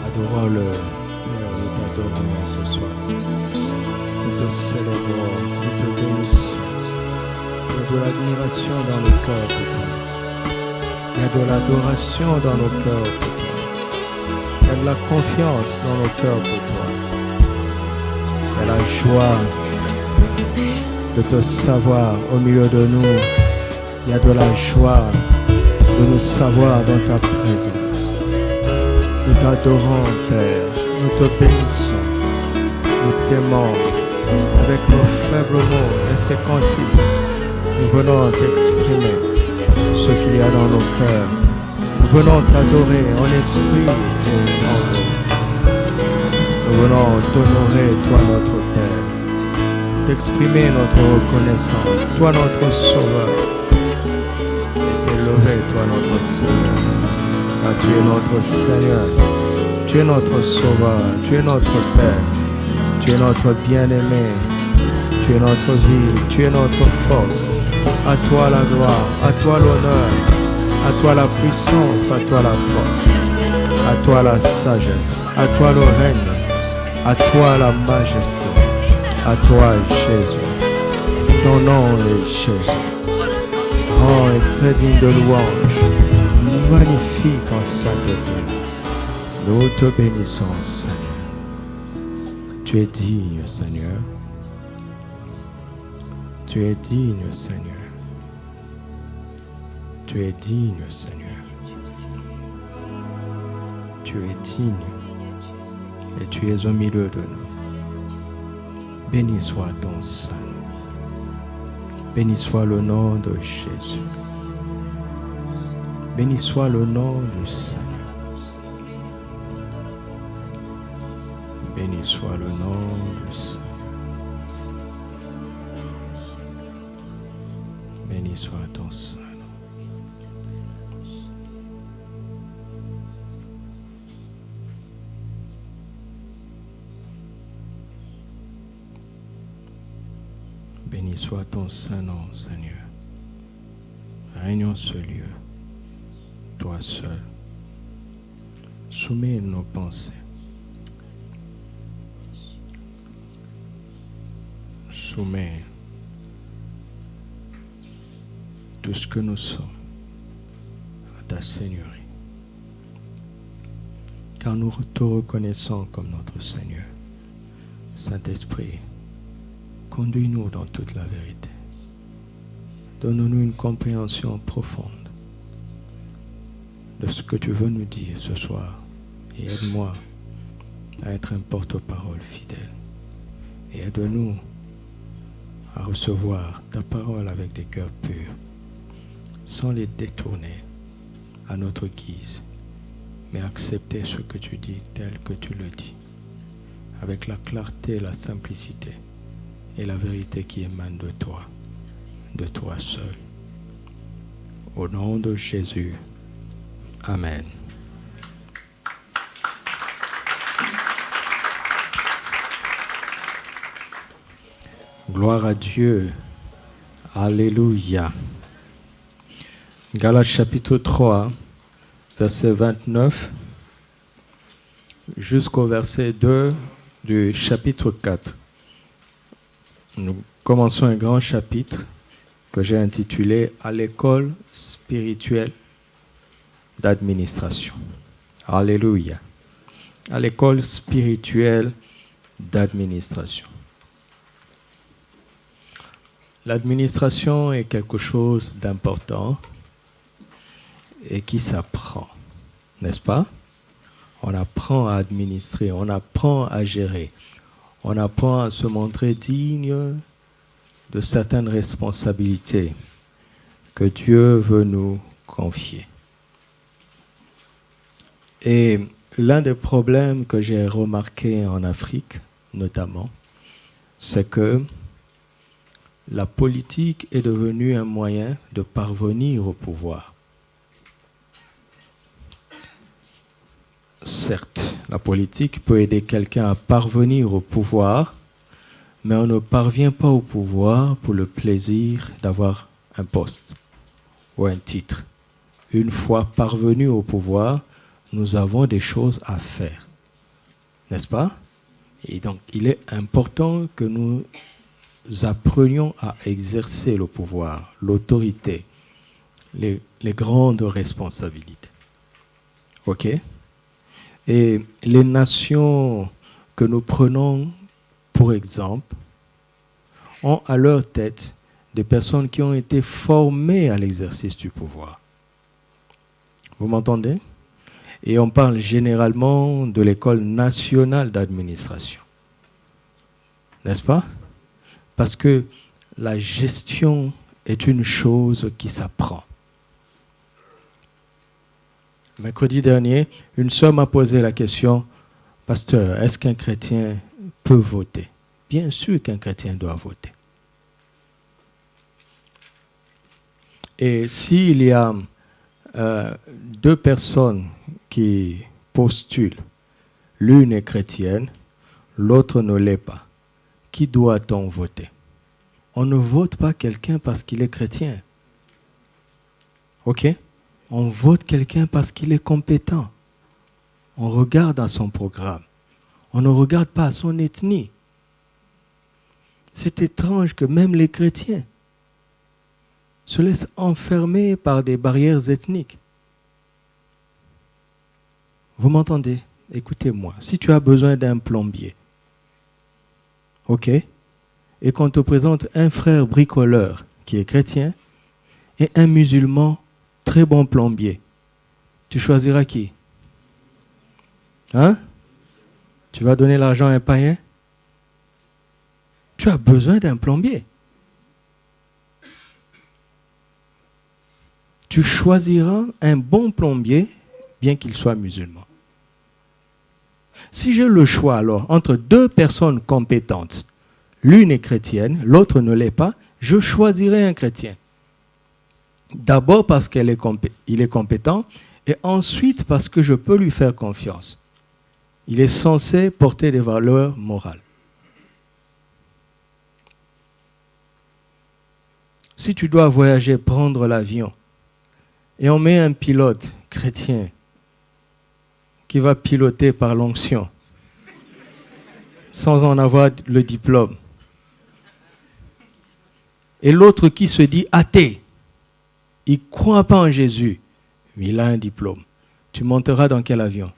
Adorons-le, Seigneur, nous t'adorons ce soir. Nous te célébrons, nous te bénissons. Il y a de l'admiration dans nos cœurs pour toi. Il y a de l'adoration dans nos cœurs pour toi. Il y a de la confiance dans nos cœurs pour toi. Il y a la joie de te savoir au milieu de nous. Il y a de la joie de nous savoir dans ta présence. Nous t'adorons, Père. Nous te bénissons. Nous t'aimons. Avec nos faibles mots et ces cantiques, nous venons t'exprimer ce qu'il y a dans nos cœurs. Nous venons t'adorer en esprit et en vérité. Nous venons t'honorer, toi notre Père. T'exprimer notre reconnaissance, toi notre Sauveur. Et t'élever, toi notre Seigneur. Car tu es notre Seigneur. Tu es notre Sauveur. Tu es notre Père. Tu es notre bien-aimé. Tu es notre vie. Tu es notre force. À toi la gloire. À toi l'honneur. À toi la puissance. À toi la force. À toi la sagesse. À toi le règne. À toi la majesté. À toi Jésus. Ton nom est Jésus. Oh, est très digne de louange. Magnifique en sainteté. Nous te bénissons, Seigneur. Tu es digne, Seigneur. Tu es digne, Seigneur. Tu es digne, Seigneur. Tu es digne. Et tu es au milieu de nous. Béni soit ton Saint. Béni soit le nom de Jésus. Béni soit le nom du Seigneur. Béni soit le nom du Seigneur. Béni soit ton Saint. Béni soit ton saint nom, Seigneur. Règne en ce lieu, toi seul. Soumets nos pensées. Soumets tout ce que nous sommes à ta Seigneurie. Car nous te reconnaissons comme notre Seigneur. Saint-Esprit, conduis-nous dans toute la vérité. Donne-nous une compréhension profonde de ce que tu veux nous dire ce soir. Et aide-moi à être un porte-parole fidèle. Et aide-nous à recevoir ta parole avec des cœurs purs, sans les détourner à notre guise, mais accepter ce que tu dis tel que tu le dis, avec la clarté, la simplicité et la vérité qui émane de toi seul. Au nom de Jésus, Amen. Gloire à Dieu. Alléluia. Galates chapitre 3, verset 29 jusqu'au verset 2 du chapitre 4. Nous commençons un grand chapitre que j'ai intitulé « À l'école spirituelle d'administration ». Alléluia. À l'école spirituelle d'administration. L'administration est quelque chose d'important et qui s'apprend, n'est-ce pas? On apprend à administrer, on apprend à gérer, on apprend à se montrer digne de certaines responsabilités que Dieu veut nous confier. Et l'un des problèmes que j'ai remarqué en Afrique, notamment, c'est que la politique est devenue un moyen de parvenir au pouvoir. Certes, la politique peut aider quelqu'un à parvenir au pouvoir, mais on ne parvient pas au pouvoir pour le plaisir d'avoir un poste ou un titre. Une fois parvenu au pouvoir, nous avons des choses à faire. N'est-ce pas? Et donc, il est important que nous apprenions à exercer le pouvoir, l'autorité, les grandes responsabilités. OK? Et les nations que nous prenons pour exemple ont à leur tête des personnes qui ont été formées à l'exercice du pouvoir. Vous m'entendez? Et on parle généralement de l'École nationale d'administration. N'est-ce pas? Parce que la gestion est une chose qui s'apprend. Mercredi dernier, une sœur m'a posé la question, « Pasteur, est-ce qu'un chrétien peut voter ?» Bien sûr qu'un chrétien doit voter. Et s'il y a deux personnes qui postulent, l'une est chrétienne, l'autre ne l'est pas, qui doit-on voter? On ne vote pas quelqu'un parce qu'il est chrétien. OK? On vote quelqu'un parce qu'il est compétent. On regarde à son programme. On ne regarde pas à son ethnie. C'est étrange que même les chrétiens se laissent enfermer par des barrières ethniques. Vous m'entendez? Écoutez-moi. Si tu as besoin d'un plombier, OK? Et qu'on te présente un frère bricoleur qui est chrétien et un musulman très bon plombier, tu choisiras qui? Hein? Tu vas donner l'argent à un païen? Tu as besoin d'un plombier. Tu choisiras un bon plombier, bien qu'il soit musulman. Si j'ai le choix alors entre deux personnes compétentes, l'une est chrétienne, l'autre ne l'est pas, je choisirai un chrétien. D'abord parce qu'il est compétent et ensuite parce que je peux lui faire confiance. Il est censé porter des valeurs morales. Si tu dois voyager, prendre l'avion, et on met un pilote chrétien qui va piloter par l'onction, sans en avoir le diplôme, et l'autre qui se dit athée, il ne croit pas en Jésus, mais il a un diplôme. Tu monteras dans quel avion?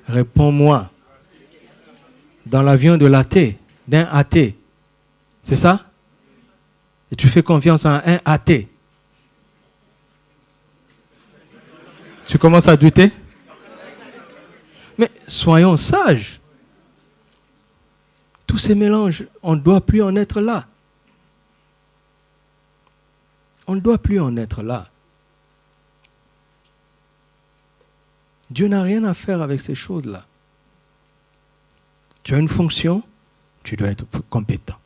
Réponds-moi. Dans l'avion de l'athée, d'un athée. C'est ça? Et tu fais confiance à un athée. Tu commences à douter? Mais soyons sages. Tous ces mélanges, on ne doit plus en être là. On ne doit plus en être là. Dieu n'a rien à faire avec ces choses-là. Tu as une fonction, tu dois être compétent.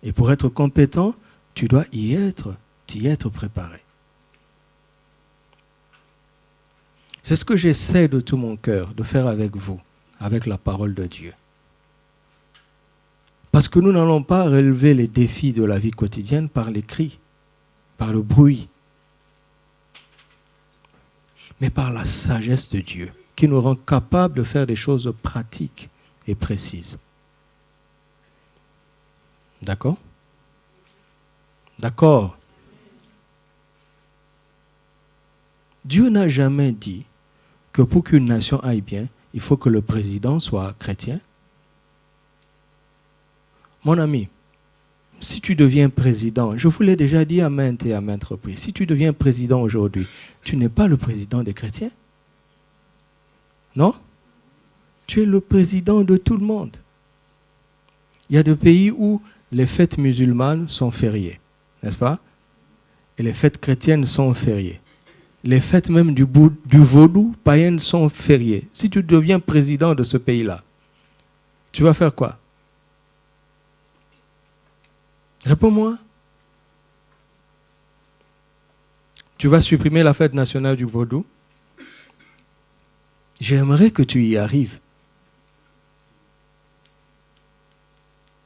Et pour être compétent, tu dois t'y être préparé. C'est ce que j'essaie de tout mon cœur de faire avec vous, avec la parole de Dieu. Parce que nous n'allons pas relever les défis de la vie quotidienne par les cris, par le bruit, mais par la sagesse de Dieu, qui nous rend capables de faire des choses pratiques et précises. D'accord? D'accord. Dieu n'a jamais dit que pour qu'une nation aille bien, il faut que le président soit chrétien. Mon ami, si tu deviens président, je vous l'ai déjà dit à maintes et à maintes reprises, si tu deviens président aujourd'hui, tu n'es pas le président des chrétiens. Non? Tu es le président de tout le monde. Il y a des pays où les fêtes musulmanes sont fériées, n'est-ce pas? Et les fêtes chrétiennes sont fériées. Les fêtes même du vaudou païennes sont fériées. Si tu deviens président de ce pays-là, tu vas faire quoi? Réponds-moi. Tu vas supprimer la fête nationale du vaudou? J'aimerais que tu y arrives.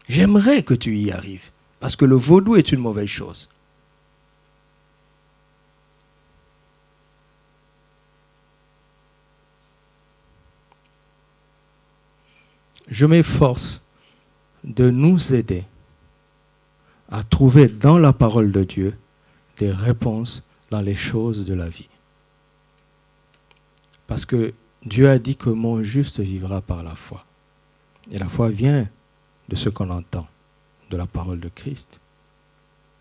J'aimerais que tu y arrives. Parce que le vaudou est une mauvaise chose. Je m'efforce de nous aider à trouver dans la parole de Dieu des réponses dans les choses de la vie. Parce que Dieu a dit que mon juste vivra par la foi. Et la foi vient de ce qu'on entend, de la parole de Christ.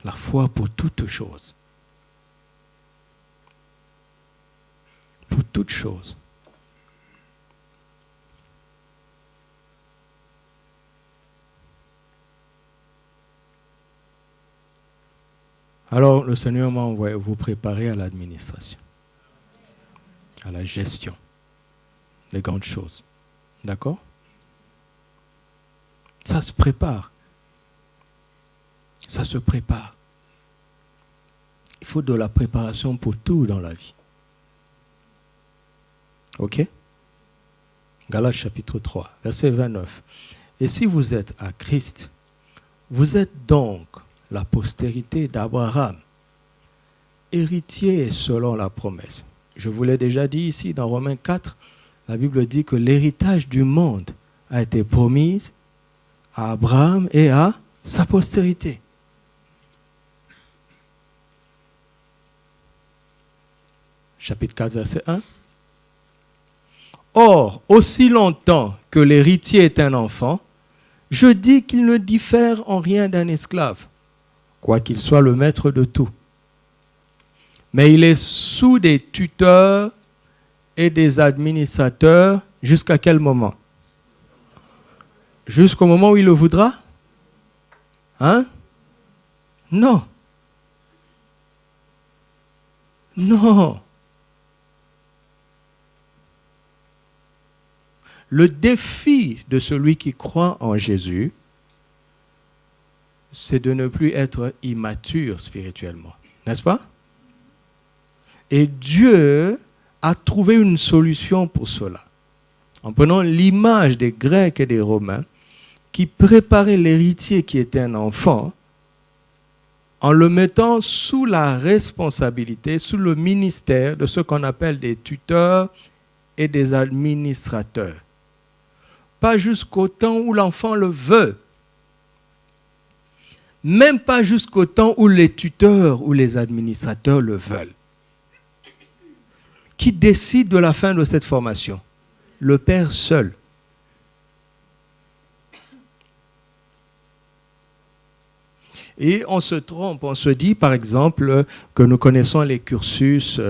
La foi pour toutes choses. Pour toutes choses. Alors, le Seigneur m'a envoyé vous préparer à l'administration, à la gestion des grandes choses. D'accord? Ça se prépare. Ça se prépare. Il faut de la préparation pour tout dans la vie. Ok? Galates chapitre 3, verset 29. Et si vous êtes à Christ, vous êtes donc la postérité d'Abraham, héritier selon la promesse. Je vous l'ai déjà dit ici dans Romains 4, la Bible dit que l'héritage du monde a été promis à Abraham et à sa postérité. Chapitre 4, verset 1. Or, aussi longtemps que l'héritier est un enfant, je dis qu'il ne diffère en rien d'un esclave, quoiqu'il soit le maître de tout. Mais il est sous des tuteurs et des administrateurs jusqu'à quel moment? Jusqu'au moment où il le voudra? Hein? Non. Non. Le défi de celui qui croit en Jésus, c'est de ne plus être immature spirituellement. N'est-ce pas? Et Dieu a trouvé une solution pour cela. En prenant l'image des Grecs et des Romains qui préparaient l'héritier qui était un enfant, en le mettant sous la responsabilité, sous le ministère de ce qu'on appelle des tuteurs et des administrateurs. Pas jusqu'au temps où l'enfant le veut. Même pas jusqu'au temps où les tuteurs ou les administrateurs le veulent. Qui décide de la fin de cette formation? Le père seul. Et on se trompe, on se dit par exemple que nous connaissons les cursus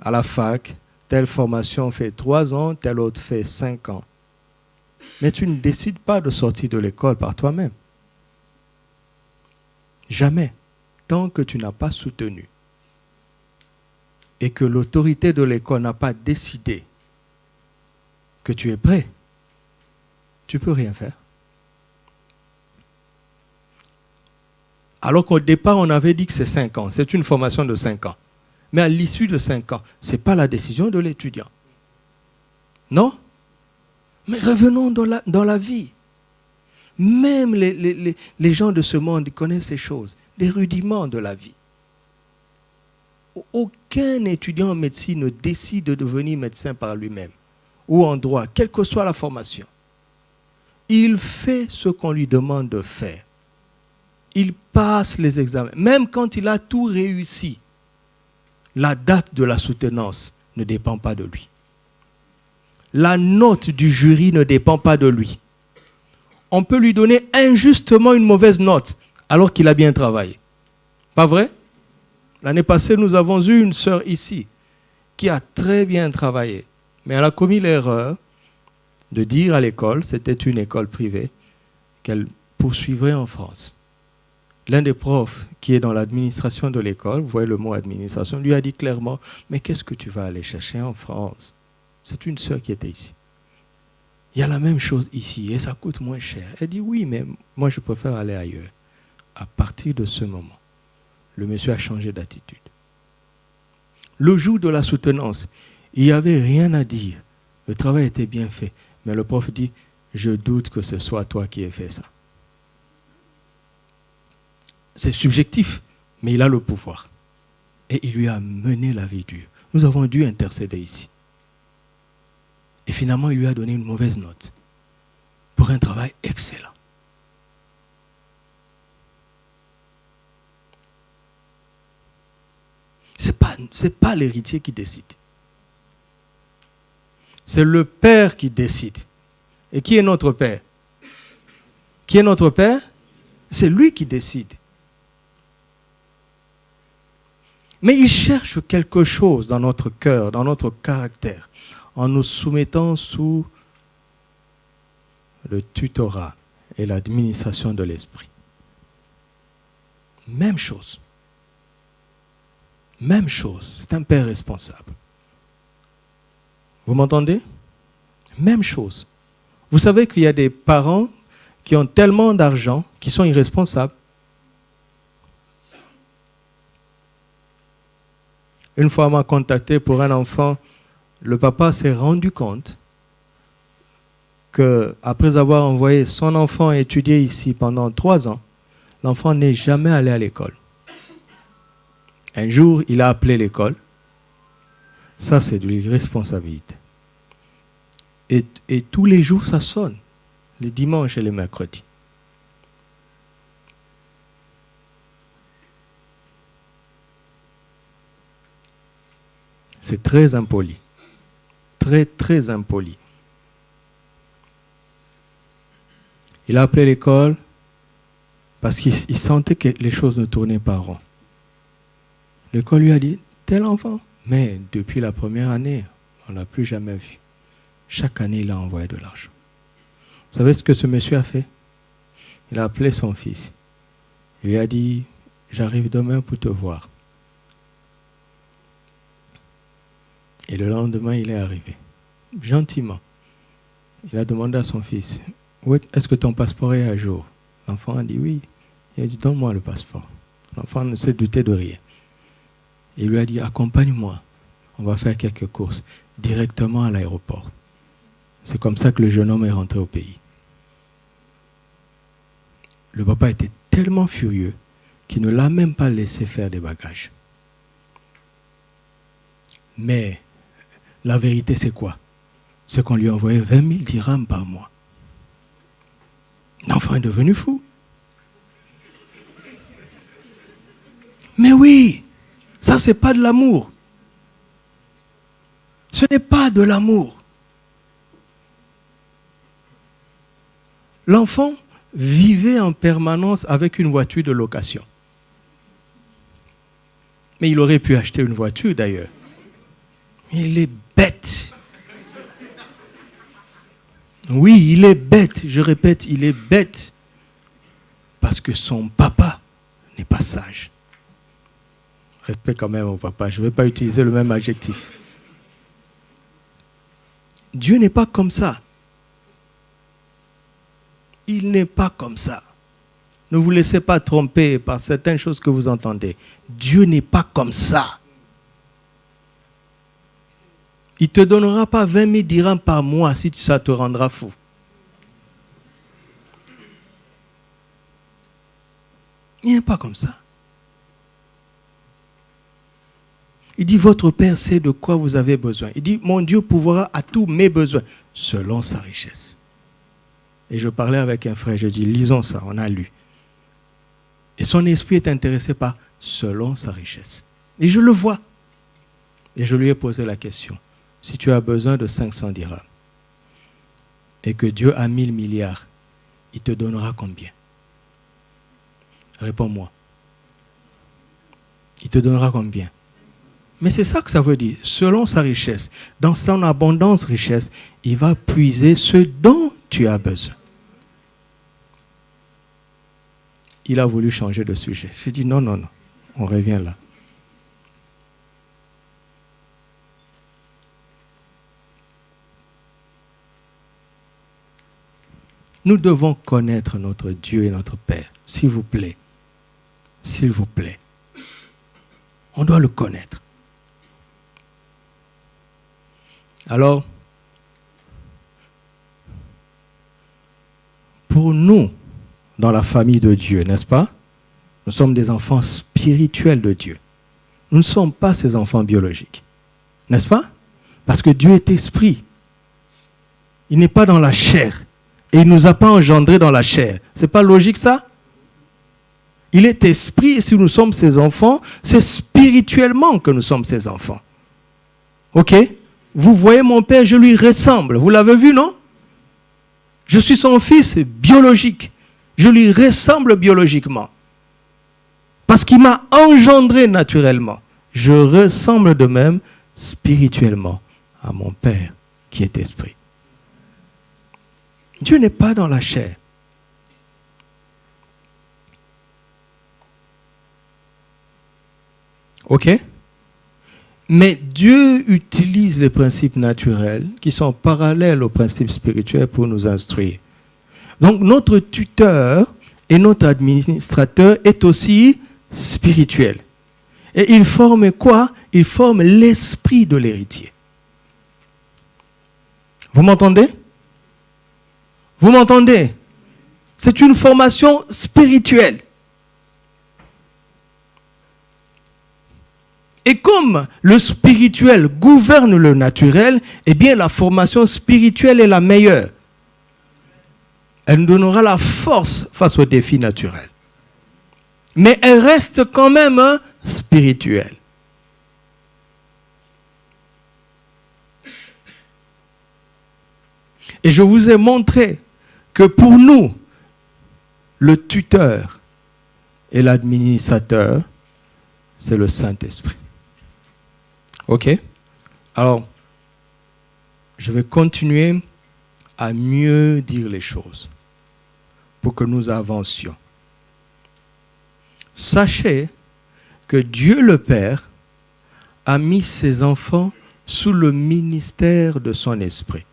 à la fac. Telle formation fait 3 ans, telle autre fait 5 ans. Mais tu ne décides pas de sortir de l'école par toi-même. Jamais. Tant que tu n'as pas soutenu et que l'autorité de l'école n'a pas décidé que tu es prêt, tu ne peux rien faire. Alors qu'au départ, on avait dit que c'est 5 ans. C'est une formation de 5 ans. Mais à l'issue de 5 ans, ce n'est pas la décision de l'étudiant. Non? Mais revenons dans la vie. Même les gens de ce monde connaissent ces choses, des rudiments de la vie. Aucun étudiant en médecine ne décide de devenir médecin par lui-même ou en droit, quelle que soit la formation. Il fait ce qu'on lui demande de faire. Il passe les examens. Même quand il a tout réussi, la date de la soutenance ne dépend pas de lui. La note du jury ne dépend pas de lui. On peut lui donner injustement une mauvaise note alors qu'il a bien travaillé. Pas vrai? L'année passée, nous avons eu une sœur ici qui a très bien travaillé. Mais elle a commis l'erreur de dire à l'école, c'était une école privée, qu'elle poursuivrait en France. L'un des profs qui est dans l'administration de l'école, vous voyez le mot administration, lui a dit clairement, mais qu'est-ce que tu vas aller chercher en France? C'est une sœur qui était ici. Il y a la même chose ici et ça coûte moins cher. Elle dit oui, mais moi je préfère aller ailleurs. À partir de ce moment, le monsieur a changé d'attitude. Le jour de la soutenance, il n'y avait rien à dire. Le travail était bien fait. Mais le prof dit, je doute que ce soit toi qui aies fait ça. C'est subjectif, mais il a le pouvoir. Et il lui a mené la vie dure. Nous avons dû intercéder ici. Et finalement, il lui a donné une mauvaise note pour un travail excellent. Ce n'est pas l'héritier qui décide. C'est le père qui décide. Et qui est notre père? Qui est notre père? C'est lui qui décide. Mais il cherche quelque chose dans notre cœur, dans notre caractère, en nous soumettant sous le tutorat et l'administration de l'esprit. Même chose. Même chose. C'est un père responsable. Vous m'entendez? Même chose. Vous savez qu'il y a des parents qui ont tellement d'argent qui sont irresponsables. Une fois, on m'a contacté pour un enfant. Le papa s'est rendu compte qu'après avoir envoyé son enfant étudier ici pendant 3 ans, l'enfant n'est jamais allé à l'école. Un jour, il a appelé l'école. Ça, c'est de l'irresponsabilité. Et tous les jours, ça sonne. Les dimanches et les mercredis. C'est très impoli. Très, très impoli. Il a appelé l'école parce qu'il sentait que les choses ne tournaient pas rond. L'école lui a dit, tel enfant. Mais depuis la première année, on ne l'a plus jamais vu. Chaque année, il a envoyé de l'argent. Vous savez ce que ce monsieur a fait? Il a appelé son fils. Il lui a dit, j'arrive demain pour te voir. Et le lendemain, il est arrivé. Gentiment. Il a demandé à son fils, est-ce que ton passeport est à jour? L'enfant a dit oui. Il a dit, donne-moi le passeport. L'enfant ne s'est douté de rien. Il lui a dit, accompagne-moi. On va faire quelques courses directement à l'aéroport. C'est comme ça que le jeune homme est rentré au pays. Le papa était tellement furieux qu'il ne l'a même pas laissé faire des bagages. Mais la vérité, c'est quoi? C'est qu'on lui a envoyé 20 000 dirhams par mois. L'enfant est devenu fou. Mais oui, ça, c'est pas de l'amour. Ce n'est pas de l'amour. L'enfant vivait en permanence avec une voiture de location. Mais il aurait pu acheter une voiture d'ailleurs. Il est bête. Oui, il est bête. Je répète, il est bête. Parce que son papa n'est pas sage. Respect quand même au papa. Je ne vais pas utiliser le même adjectif. Dieu n'est pas comme ça. Il n'est pas comme ça. Ne vous laissez pas tromper par certaines choses que vous entendez. Dieu n'est pas comme ça. Il ne te donnera pas 20 000 dirhams par mois si ça te rendra fou. Il n'est pas comme ça. Il dit, votre Père sait de quoi vous avez besoin. Il dit, mon Dieu pourvoira à tous mes besoins, selon sa richesse. Et je parlais avec un frère, je dis, lisons ça, on a lu. Et son esprit est intéressé par selon sa richesse. Et je le vois. Et je lui ai posé la question. Si tu as besoin de 500 dirhams et que Dieu a 1000 milliards, il te donnera combien? Réponds-moi. Il te donnera combien? Mais c'est ça que ça veut dire. Selon sa richesse, dans son abondance richesse, il va puiser ce dont tu as besoin. Il a voulu changer de sujet. J'ai dit non, non, non. On revient là. Nous devons connaître notre Dieu et notre Père. S'il vous plaît. S'il vous plaît. On doit le connaître. Alors, pour nous, dans la famille de Dieu, n'est-ce pas? Nous sommes des enfants spirituels de Dieu. Nous ne sommes pas ces enfants biologiques. N'est-ce pas? Parce que Dieu est esprit. Il n'est pas dans la chair. Et il ne nous a pas engendrés dans la chair. C'est pas logique ça? Il est esprit et si nous sommes ses enfants, c'est spirituellement que nous sommes ses enfants. Ok? Vous voyez mon père, je lui ressemble. Vous l'avez vu, non? Je suis son fils biologique. Je lui ressemble biologiquement. Parce qu'il m'a engendré naturellement. Je ressemble de même spirituellement à mon Père qui est esprit. Dieu n'est pas dans la chair. Ok? Mais Dieu utilise les principes naturels qui sont parallèles aux principes spirituels pour nous instruire. Donc notre tuteur et notre administrateur est aussi spirituel. Et il forme quoi? Il forme l'esprit de l'héritier. Vous m'entendez? Vous m'entendez? C'est une formation spirituelle. Et comme le spirituel gouverne le naturel, eh bien la formation spirituelle est la meilleure. Elle nous donnera la force face aux défis naturels. Mais elle reste quand même spirituelle. Et je vous ai montré que pour nous, le tuteur et l'administrateur, c'est le Saint-Esprit. Ok? Alors, je vais continuer à mieux dire les choses pour que nous avancions. Sachez que Dieu le Père a mis ses enfants sous le ministère de son esprit.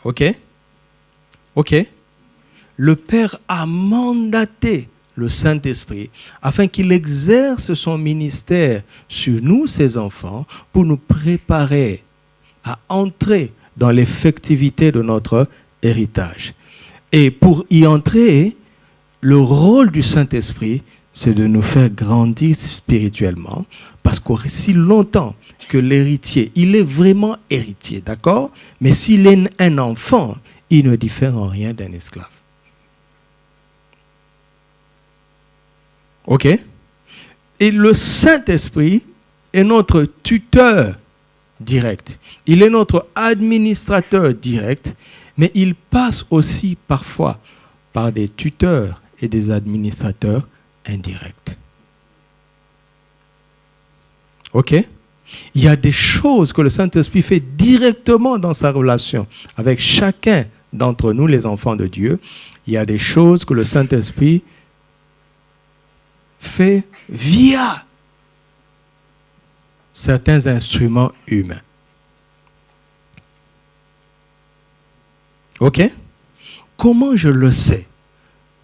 Ok? Ok? Le Père a mandaté le Saint-Esprit afin qu'il exerce son ministère sur nous, ses enfants, pour nous préparer à entrer dans l'effectivité de notre héritage. Et pour y entrer, le rôle du Saint-Esprit, c'est de nous faire grandir spirituellement, parce qu'aussi longtemps que l'héritier, il est vraiment héritier, d'accord? Mais s'il est un enfant, il ne diffère en rien d'un esclave. Ok? Et le Saint-Esprit est notre tuteur direct. Il est notre administrateur direct, mais il passe aussi parfois par des tuteurs et des administrateurs indirects. Ok? Il y a des choses que le Saint-Esprit fait directement dans sa relation avec chacun d'entre nous, les enfants de Dieu. Il y a des choses que le Saint-Esprit fait via certains instruments humains. Ok? Comment je le sais?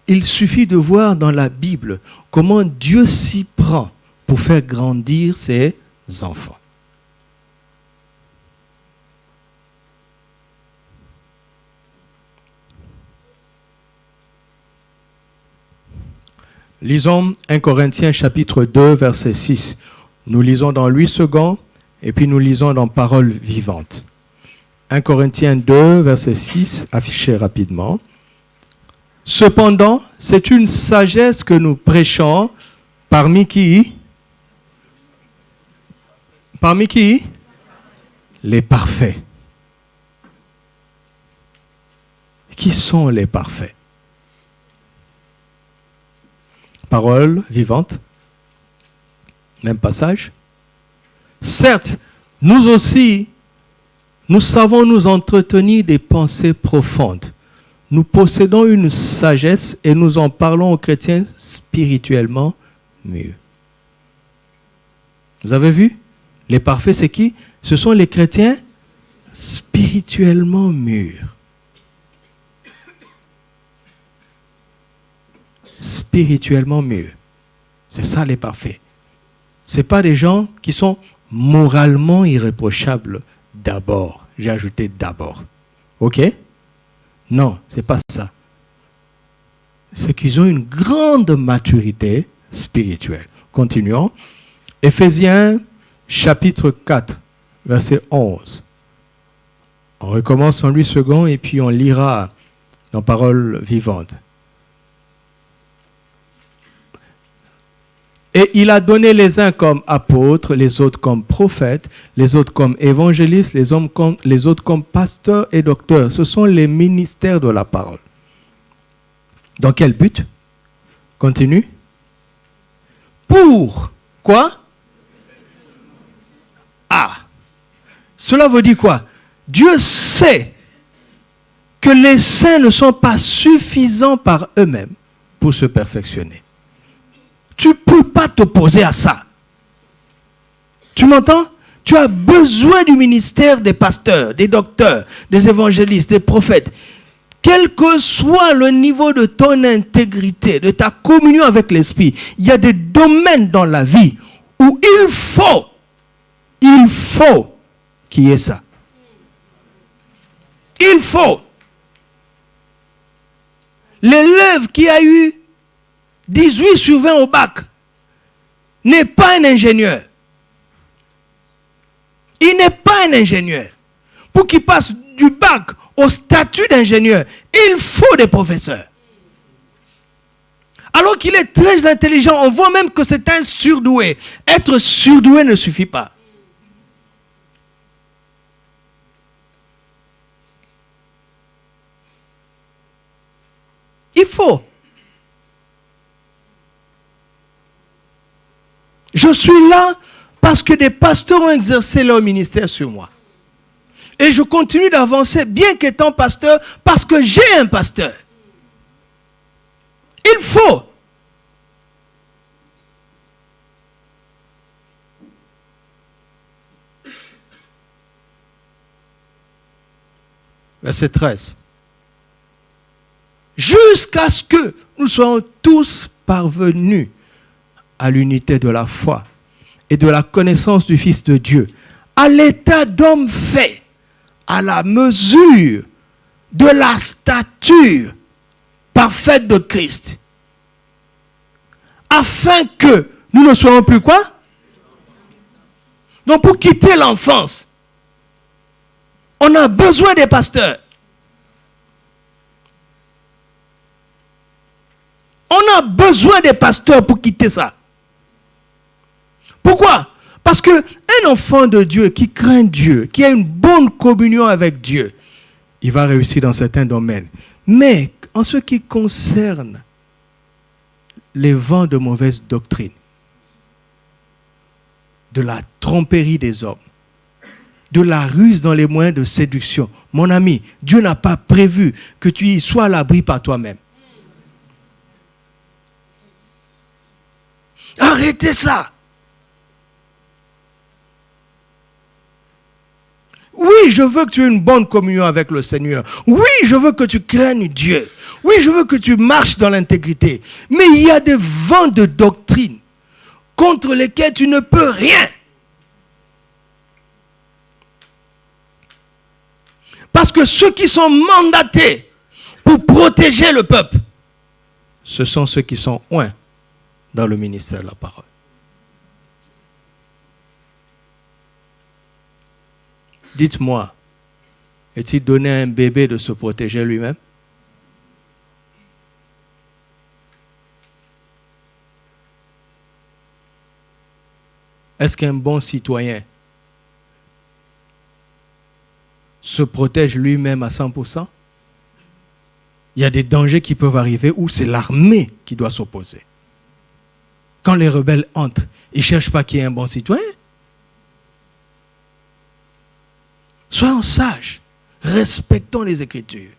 Il suffit de voir dans la Bible comment Dieu s'y prend pour faire grandir ses enfants. Lisons 1 Corinthiens chapitre 2, verset 6. Nous lisons dans 8 secondes et puis nous lisons dans Parole vivante. 1 Corinthiens 2, verset 6, affiché rapidement. Cependant, c'est une sagesse que nous prêchons parmi qui? Parmi qui? Les parfaits. Qui sont les parfaits? Parole vivante. Même passage. Certes, nous aussi, nous savons nous entretenir des pensées profondes. Nous possédons une sagesse et nous en parlons aux chrétiens spirituellement mûrs. Vous avez vu? Les parfaits, c'est qui? Ce sont les chrétiens spirituellement mûrs. Spirituellement mûrs. C'est ça les parfaits. Ce n'est pas des gens qui sont moralement irréprochables d'abord. J'ai ajouté d'abord. OK? Non, ce n'est pas ça. C'est qu'ils ont une grande maturité spirituelle. Continuons. Éphésiens chapitre 4, verset 11. On recommence en 8 secondes et puis on lira dans Parole vivante. Et il a donné les uns comme apôtres, les autres comme prophètes, les autres comme évangélistes, les autres comme pasteurs et docteurs. Ce sont les ministères de la parole. Dans quel but? Continue. Pour quoi? Ah. Cela veut dire quoi? Dieu sait que les saints ne sont pas suffisants par eux-mêmes pour se perfectionner. Tu ne peux pas t'opposer à ça. Tu m'entends? Tu as besoin du ministère des pasteurs, des docteurs, des évangélistes, des prophètes. Quel que soit le niveau de ton intégrité, de ta communion avec l'Esprit, il y a des domaines dans la vie où il faut qu'il y ait ça. Il faut. L'élève qui a eu 18 sur 20 au bac n'est pas un ingénieur. Il n'est pas un ingénieur. Pour qu'il passe du bac au statut d'ingénieur, il faut des professeurs. Alors qu'il est très intelligent, on voit même que c'est un surdoué. Être surdoué ne suffit pas. Il faut. Je suis là parce que des pasteurs ont exercé leur ministère sur moi. Et je continue d'avancer, bien qu'étant pasteur, parce que j'ai un pasteur. Il faut. Verset 13. Jusqu'à ce que nous soyons tous parvenus à l'unité de la foi et de la connaissance du Fils de Dieu, à l'état d'homme fait, à la mesure de la stature parfaite de Christ, afin que nous ne soyons plus quoi? Donc pour quitter l'enfance, on a besoin des pasteurs. On a besoin des pasteurs pour quitter ça. Pourquoi? Parce qu'un enfant de Dieu qui craint Dieu, qui a une bonne communion avec Dieu, il va réussir dans certains domaines. Mais en ce qui concerne les vents de mauvaise doctrine, de la tromperie des hommes, de la ruse dans les moyens de séduction, mon ami, Dieu n'a pas prévu que tu y sois à l'abri par toi-même. Arrêtez ça. Oui, je veux que tu aies une bonne communion avec le Seigneur. Oui, je veux que tu craignes Dieu. Oui, je veux que tu marches dans l'intégrité. Mais il y a des vents de doctrine contre lesquels tu ne peux rien. Parce que ceux qui sont mandatés pour protéger le peuple, ce sont ceux qui sont oints dans le ministère de la parole. Dites-moi, est-il donné à un bébé de se protéger lui-même? Est-ce qu'un bon citoyen se protège lui-même à 100%? Il y a des dangers qui peuvent arriver où c'est l'armée qui doit s'opposer. Quand les rebelles entrent, ils ne cherchent pas qui est un bon citoyen. Soyons sages. Respectons les Écritures.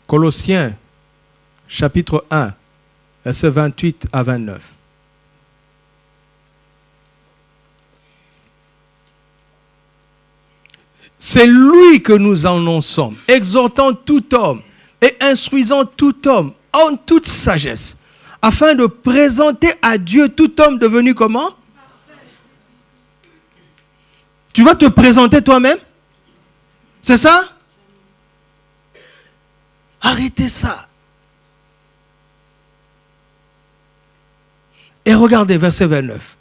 Colossiens, chapitre 1, versets 28 à 29. C'est lui que nous annonçons, exhortant tout homme et instruisant tout homme en toute sagesse, afin de présenter à Dieu tout homme devenu comment? Tu vas te présenter toi-même? C'est ça? Arrêtez ça. Et regardez, verset 29.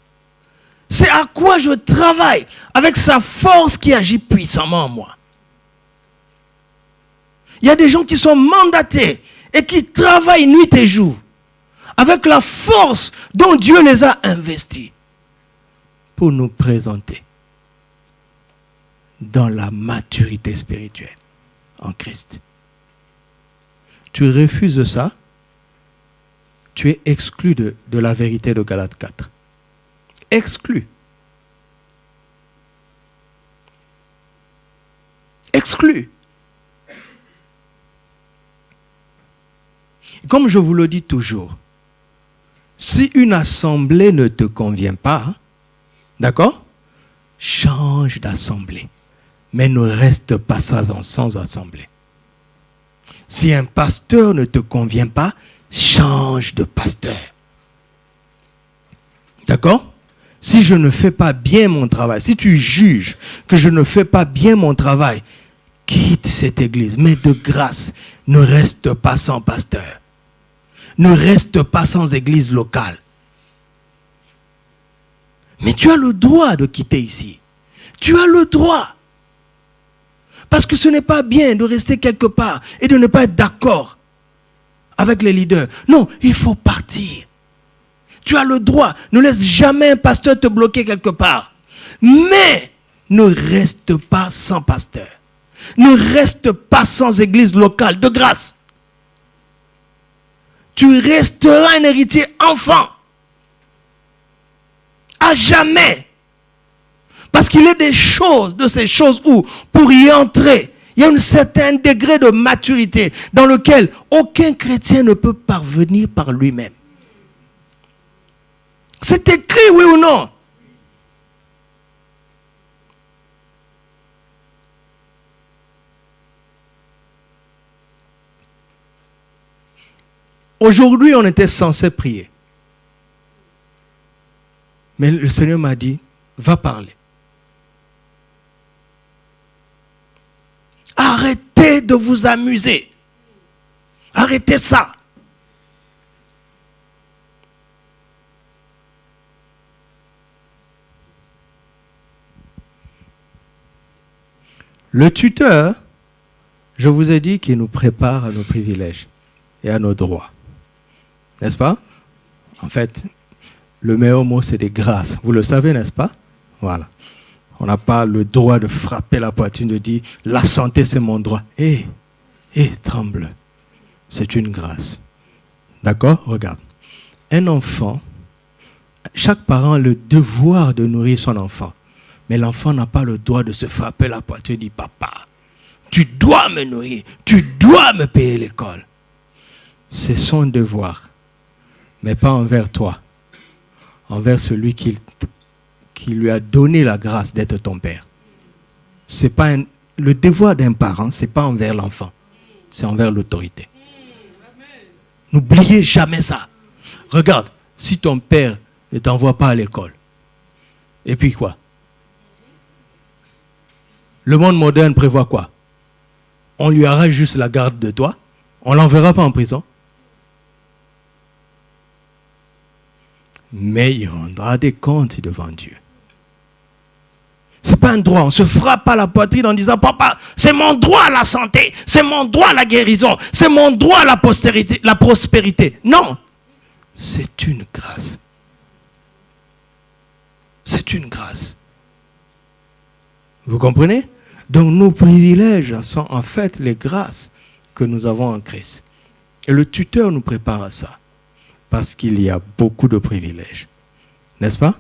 C'est à quoi je travaille avec sa force qui agit puissamment en moi. Il y a des gens qui sont mandatés et qui travaillent nuit et jour avec la force dont Dieu les a investis pour nous présenter dans la maturité spirituelle en Christ. Tu refuses ça, tu es exclu de la vérité de Galates 4. Exclu. Exclu. Comme je vous le dis toujours, si une assemblée ne te convient pas, d'accord, change d'assemblée. Mais ne reste pas sans assemblée. Si un pasteur ne te convient pas, change de pasteur. D'accord? Si je ne fais pas bien mon travail, si tu juges que je ne fais pas bien mon travail, quitte cette église. Mais de grâce, ne reste pas sans pasteur. Ne reste pas sans église locale. Mais tu as le droit de quitter ici. Tu as le droit. Parce que ce n'est pas bien de rester quelque part et de ne pas être d'accord avec les leaders. Non, il faut partir. Tu as le droit. Ne laisse jamais un pasteur te bloquer quelque part. Mais ne reste pas sans pasteur. Ne reste pas sans église locale, de grâce. Tu resteras un héritier enfant. À jamais. Parce qu'il y a des choses, de ces choses où, pour y entrer, il y a un certain degré de maturité dans lequel aucun chrétien ne peut parvenir par lui-même. C'est écrit, oui ou non? Aujourd'hui, on était censé prier. Mais le Seigneur m'a dit, va parler. Arrêtez de vous amuser. Arrêtez ça. Le tuteur, je vous ai dit qu'il nous prépare à nos privilèges et à nos droits. N'est-ce pas? En fait, le meilleur mot, c'est des grâces. Vous le savez, n'est-ce pas? Voilà. On n'a pas le droit de frapper la poitrine, de dire, la santé, c'est mon droit. Tremble. C'est une grâce. D'accord? Regarde. Un enfant, chaque parent a le devoir de nourrir son enfant. Mais l'enfant n'a pas le droit de se frapper la poitrine et dire, papa, tu dois me nourrir, tu dois me payer l'école. C'est son devoir. Mais pas envers toi. Envers celui qui lui a donné la grâce d'être ton père. C'est pas le devoir d'un parent, c'est pas envers l'enfant. C'est envers l'autorité. N'oubliez jamais ça. Regarde, si ton père ne t'envoie pas à l'école, et puis quoi? Le monde moderne prévoit quoi? On lui arrache juste la garde de toi, on ne l'enverra pas en prison. Mais il rendra des comptes devant Dieu. Ce n'est pas un droit. On ne se frappe pas la poitrine en disant, papa, c'est mon droit à la santé, c'est mon droit à la guérison, c'est mon droit à la prospérité. Non. C'est une grâce. C'est une grâce. Vous comprenez? Donc nos privilèges sont en fait les grâces que nous avons en Christ. Et le tuteur nous prépare à ça. Parce qu'il y a beaucoup de privilèges. N'est-ce pas?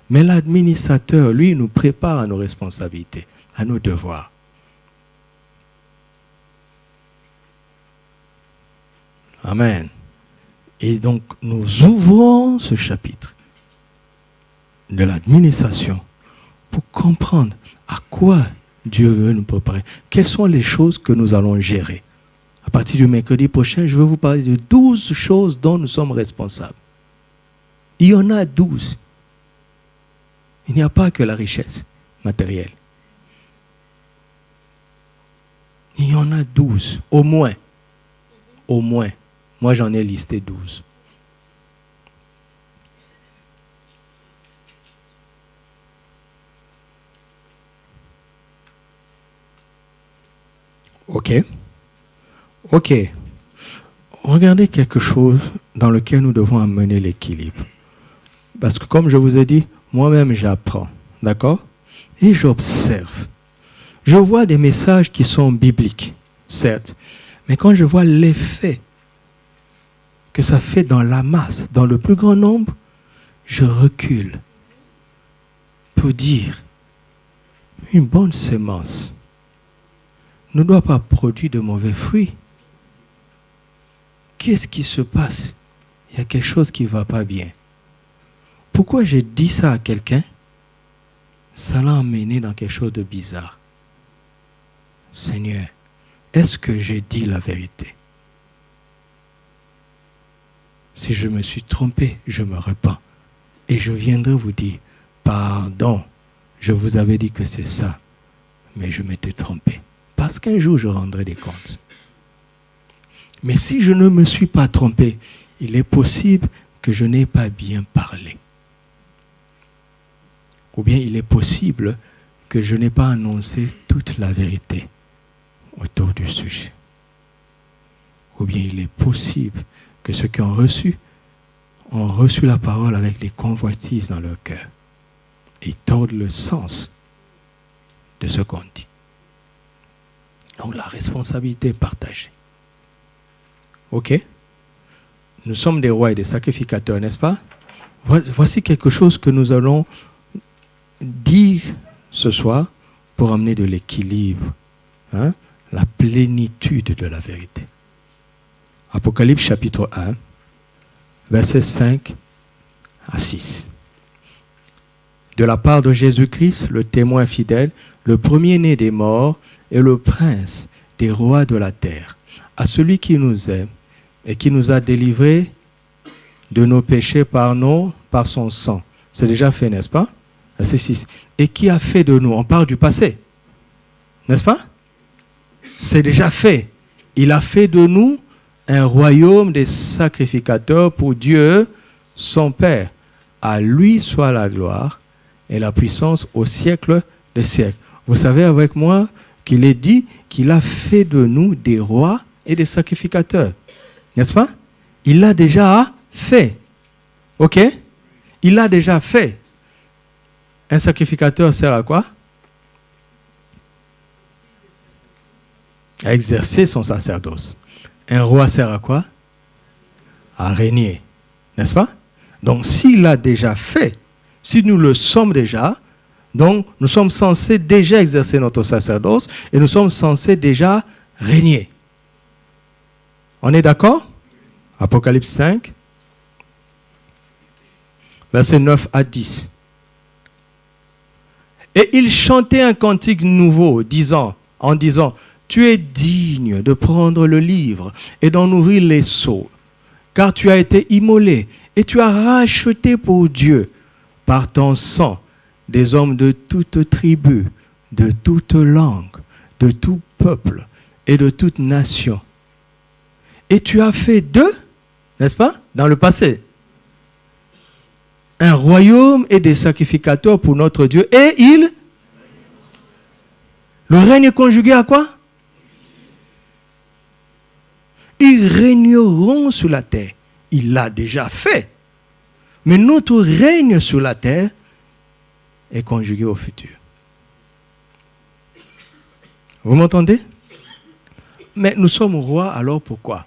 Mais l'administrateur, lui, nous prépare à nos responsabilités, à nos devoirs. Amen. Et donc, nous ouvrons ce chapitre de l'administration pour comprendre à quoi Dieu veut nous préparer. Quelles sont les choses que nous allons gérer? À partir du mercredi prochain, je vais vous parler de 12 choses dont nous sommes responsables. Il y en a 12. Il n'y a pas que la richesse matérielle. Il y en a 12, au moins. Au moins. Moi, j'en ai listé 12. OK. Regardez quelque chose dans lequel nous devons amener l'équilibre. Parce que comme je vous ai dit, moi-même j'apprends. D'accord? Et j'observe. Je vois des messages qui sont bibliques, certes. Mais quand je vois l'effet que ça fait dans la masse, dans le plus grand nombre, je recule pour dire une bonne semence ne doit pas produire de mauvais fruits. Qu'est-ce qui se passe? Il y a quelque chose qui ne va pas bien. Pourquoi j'ai dit ça à quelqu'un? Ça l'a emmené dans quelque chose de bizarre. Seigneur, est-ce que j'ai dit la vérité? Si je me suis trompé, je me repens. Et je viendrai vous dire, pardon, je vous avais dit que c'est ça, mais je m'étais trompé. Parce qu'un jour, je rendrai des comptes. Mais si je ne me suis pas trompé, il est possible que je n'ai pas bien parlé. Ou bien il est possible que je n'ai pas annoncé toute la vérité autour du sujet. Ou bien il est possible que ceux qui ont reçu la parole avec les convoitises dans leur cœur et tordent le sens de ce qu'on dit. Donc la responsabilité est partagée. OK? Nous sommes des rois et des sacrificateurs, n'est-ce pas? Voici quelque chose que nous allons dire ce soir pour amener de l'équilibre, la plénitude de la vérité. Apocalypse chapitre 1, versets 5 à 6. De la part de Jésus-Christ, le témoin fidèle, le premier-né des morts et le prince des rois de la terre, à celui qui nous aime et qui nous a délivrés de nos péchés par son sang. C'est déjà fait, n'est-ce pas? Verset 6. Et qui a fait de nous, on parle du passé, n'est-ce pas? C'est déjà fait. Il a fait de nous un royaume des sacrificateurs pour Dieu, son Père. À lui soit la gloire et la puissance au siècle des siècles. Vous savez avec moi qu'il est dit qu'il a fait de nous des rois et des sacrificateurs. N'est-ce pas? Il l'a déjà fait. OK? Il l'a déjà fait. Un sacrificateur sert à quoi? À exercer son sacerdoce. Un roi sert à quoi? À régner. N'est-ce pas? Donc, s'il l'a déjà fait, si nous le sommes déjà, donc nous sommes censés déjà exercer notre sacerdoce et nous sommes censés déjà régner. On est d'accord? Apocalypse 5, versets 9 à 10. Et il chantait un cantique nouveau, en disant, tu es digne de prendre le livre et d'en ouvrir les sceaux, car tu as été immolé et tu as racheté pour Dieu, par ton sang, des hommes de toute tribu, de toute langue, de tout peuple et de toute nation. Et tu as fait d'eux, n'est-ce pas, dans le passé, un royaume et des sacrificateurs pour notre Dieu. Et le règne est conjugué à quoi? Ils régneront sur la terre. Il l'a déjà fait. Mais notre règne sur la terre est conjugué au futur. Vous m'entendez? Mais nous sommes rois, alors pourquoi?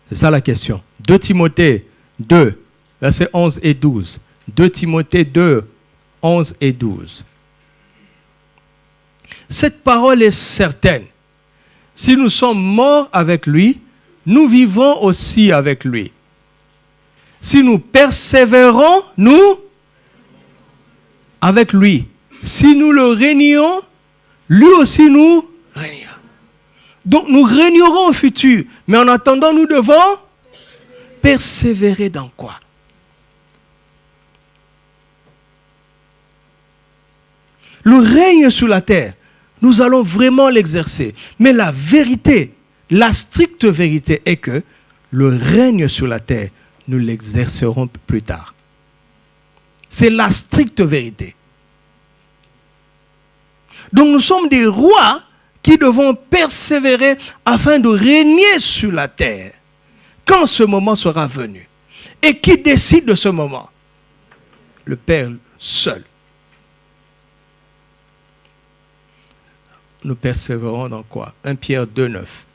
C'est ça la question. 2 Timothée 2, versets 11 et 12. 2 Timothée 2, 11 et 12. Cette parole est certaine. Si nous sommes morts avec lui, nous vivons aussi avec lui. Si nous persévérons, nous, avec lui. Si nous le régnons, lui aussi nous régnera. Donc nous régnerons au futur. Mais en attendant, nous devons persévérer dans quoi? Le règne sur la terre, nous allons vraiment l'exercer. Mais la vérité, la stricte vérité est que le règne sur la terre, nous l'exercerons plus tard. C'est la stricte vérité. Donc nous sommes des rois qui devons persévérer afin de régner sur la terre quand ce moment sera venu. Et qui décide de ce moment? Le Père seul. Nous persévérons dans quoi? 1 Pierre 2, 9.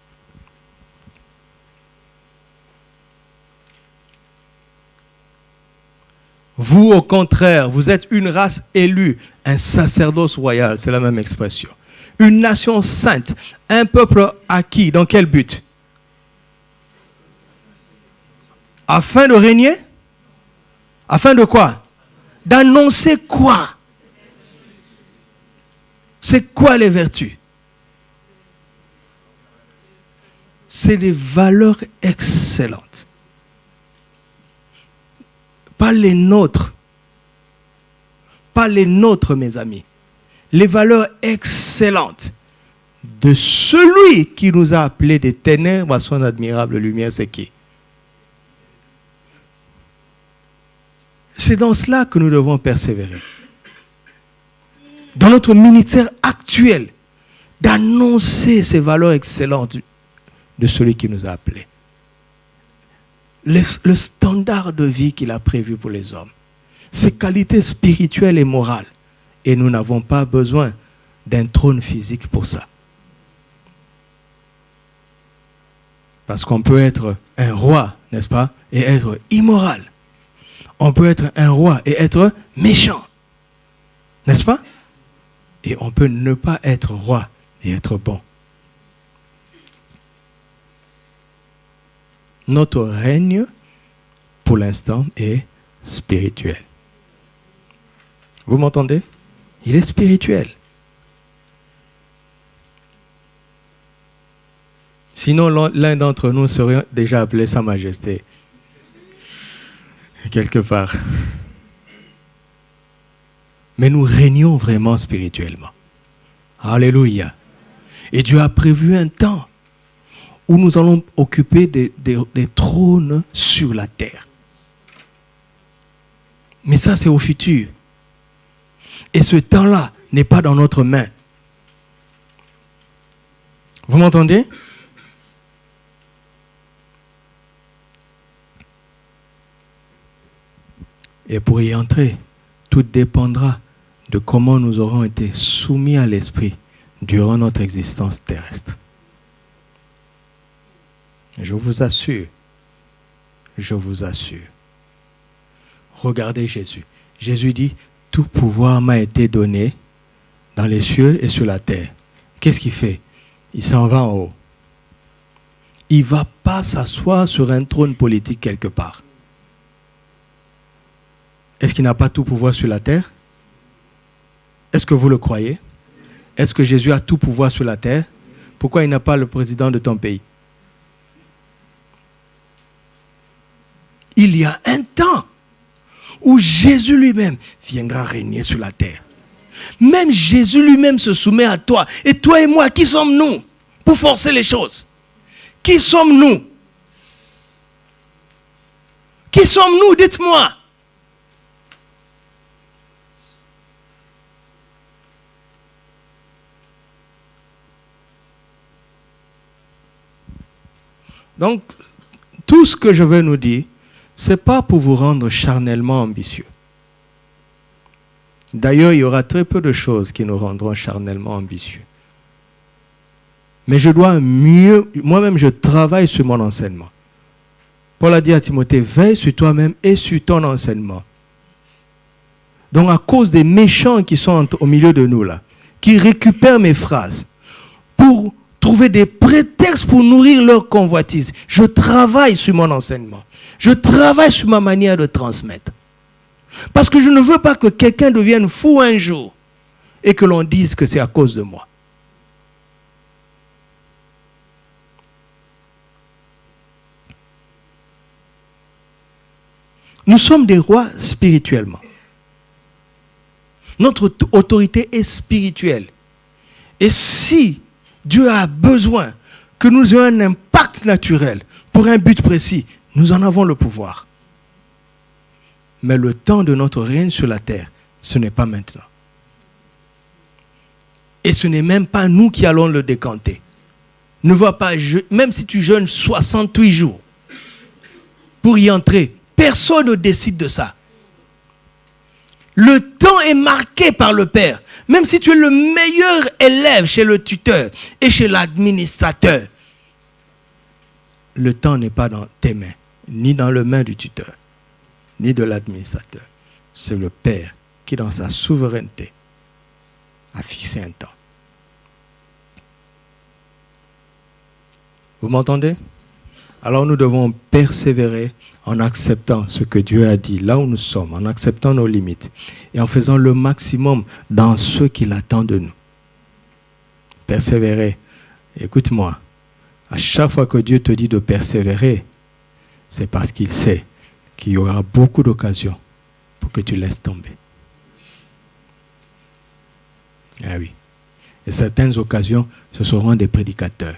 Vous, au contraire, vous êtes une race élue, un sacerdoce royal, c'est la même expression. Une nation sainte, un peuple acquis. Dans quel but? Afin de régner? Afin de quoi? D'annoncer quoi? C'est quoi les vertus? C'est des valeurs excellentes. Pas les nôtres. Pas les nôtres, mes amis. Les valeurs excellentes de celui qui nous a appelés des ténèbres à son admirable lumière, c'est qui? C'est dans cela que nous devons persévérer. Dans notre ministère actuel, d'annoncer ces valeurs excellentes de celui qui nous a appelés. Le standard de vie qu'il a prévu pour les hommes. Ses qualités spirituelles et morales. Et nous n'avons pas besoin d'un trône physique pour ça. Parce qu'on peut être un roi, n'est-ce pas, et être immoral. On peut être un roi et être méchant. N'est-ce pas? Et on peut ne pas être roi et être bon. Notre règne, pour l'instant, est spirituel. Vous m'entendez? Il est spirituel. Sinon, l'un d'entre nous serait déjà appelé Sa Majesté. Quelque part. Mais nous régnons vraiment spirituellement. Alléluia. Et Dieu a prévu un temps où nous allons occuper des trônes sur la terre. Mais ça, c'est au futur. Et ce temps-là n'est pas dans notre main. Vous m'entendez? Et pour y entrer, tout dépendra de comment nous aurons été soumis à l'Esprit durant notre existence terrestre. Je vous assure, regardez Jésus. Jésus dit, tout pouvoir m'a été donné dans les cieux et sur la terre. Qu'est-ce qu'il fait? Il s'en va en haut. Il ne va pas s'asseoir sur un trône politique quelque part. Est-ce qu'il n'a pas tout pouvoir sur la terre? Est-ce que vous le croyez? Est-ce que Jésus a tout pouvoir sur la terre? Pourquoi il n'a pas le président de ton pays? Il y a un temps où Jésus lui-même viendra régner sur la terre. Même Jésus lui-même se soumet à toi. Et toi et moi, qui sommes-nous pour forcer les choses? Qui sommes-nous? Qui sommes-nous? Dites-moi. Donc, tout ce que je veux nous dire, ce n'est pas pour vous rendre charnellement ambitieux. D'ailleurs, il y aura très peu de choses qui nous rendront charnellement ambitieux. Mais je dois mieux, moi-même je travaille sur mon enseignement. Paul a dit à Timothée, veille sur toi-même et sur ton enseignement. Donc à cause des méchants qui sont au milieu de nous là, qui récupèrent mes phrases pour trouver des prétextes pour nourrir leur convoitise, je travaille sur mon enseignement. Je travaille sur ma manière de transmettre. Parce que je ne veux pas que quelqu'un devienne fou un jour et que l'on dise que c'est à cause de moi. Nous sommes des rois spirituellement. Notre autorité est spirituelle. Et si Dieu a besoin que nous ayons un impact naturel pour un but précis, nous en avons le pouvoir. Mais le temps de notre règne sur la terre, ce n'est pas maintenant. Et ce n'est même pas nous qui allons le décanter. Ne vois pas, même si tu jeûnes 68 jours pour y entrer, personne ne décide de ça. Le temps est marqué par le Père. Même si tu es le meilleur élève chez le tuteur et chez l'administrateur, le temps n'est pas dans tes mains, ni dans les mains du tuteur, ni de l'administrateur. C'est le Père qui, dans sa souveraineté, a fixé un temps. Vous m'entendez? Alors nous devons persévérer en acceptant ce que Dieu a dit, là où nous sommes, en acceptant nos limites et en faisant le maximum dans ce qu'il attend de nous. Persévérer. Écoute-moi, à chaque fois que Dieu te dit de persévérer, c'est parce qu'il sait qu'il y aura beaucoup d'occasions pour que tu laisses tomber. Ah oui. Et certaines occasions, ce seront des prédicateurs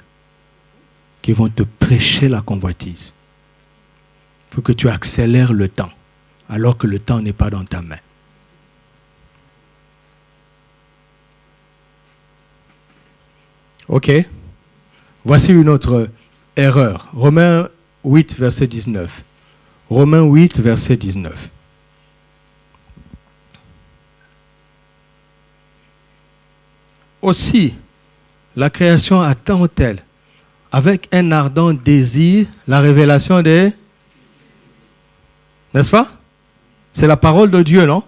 qui vont te prêcher la convoitise. Il faut que tu accélères le temps, alors que le temps n'est pas dans ta main. Ok. Voici une autre erreur. Romains 8, verset 19. Romains 8, verset 19. Aussi, la création attend-elle avec un ardent désir la révélation des... N'est-ce pas? C'est la parole de Dieu, non?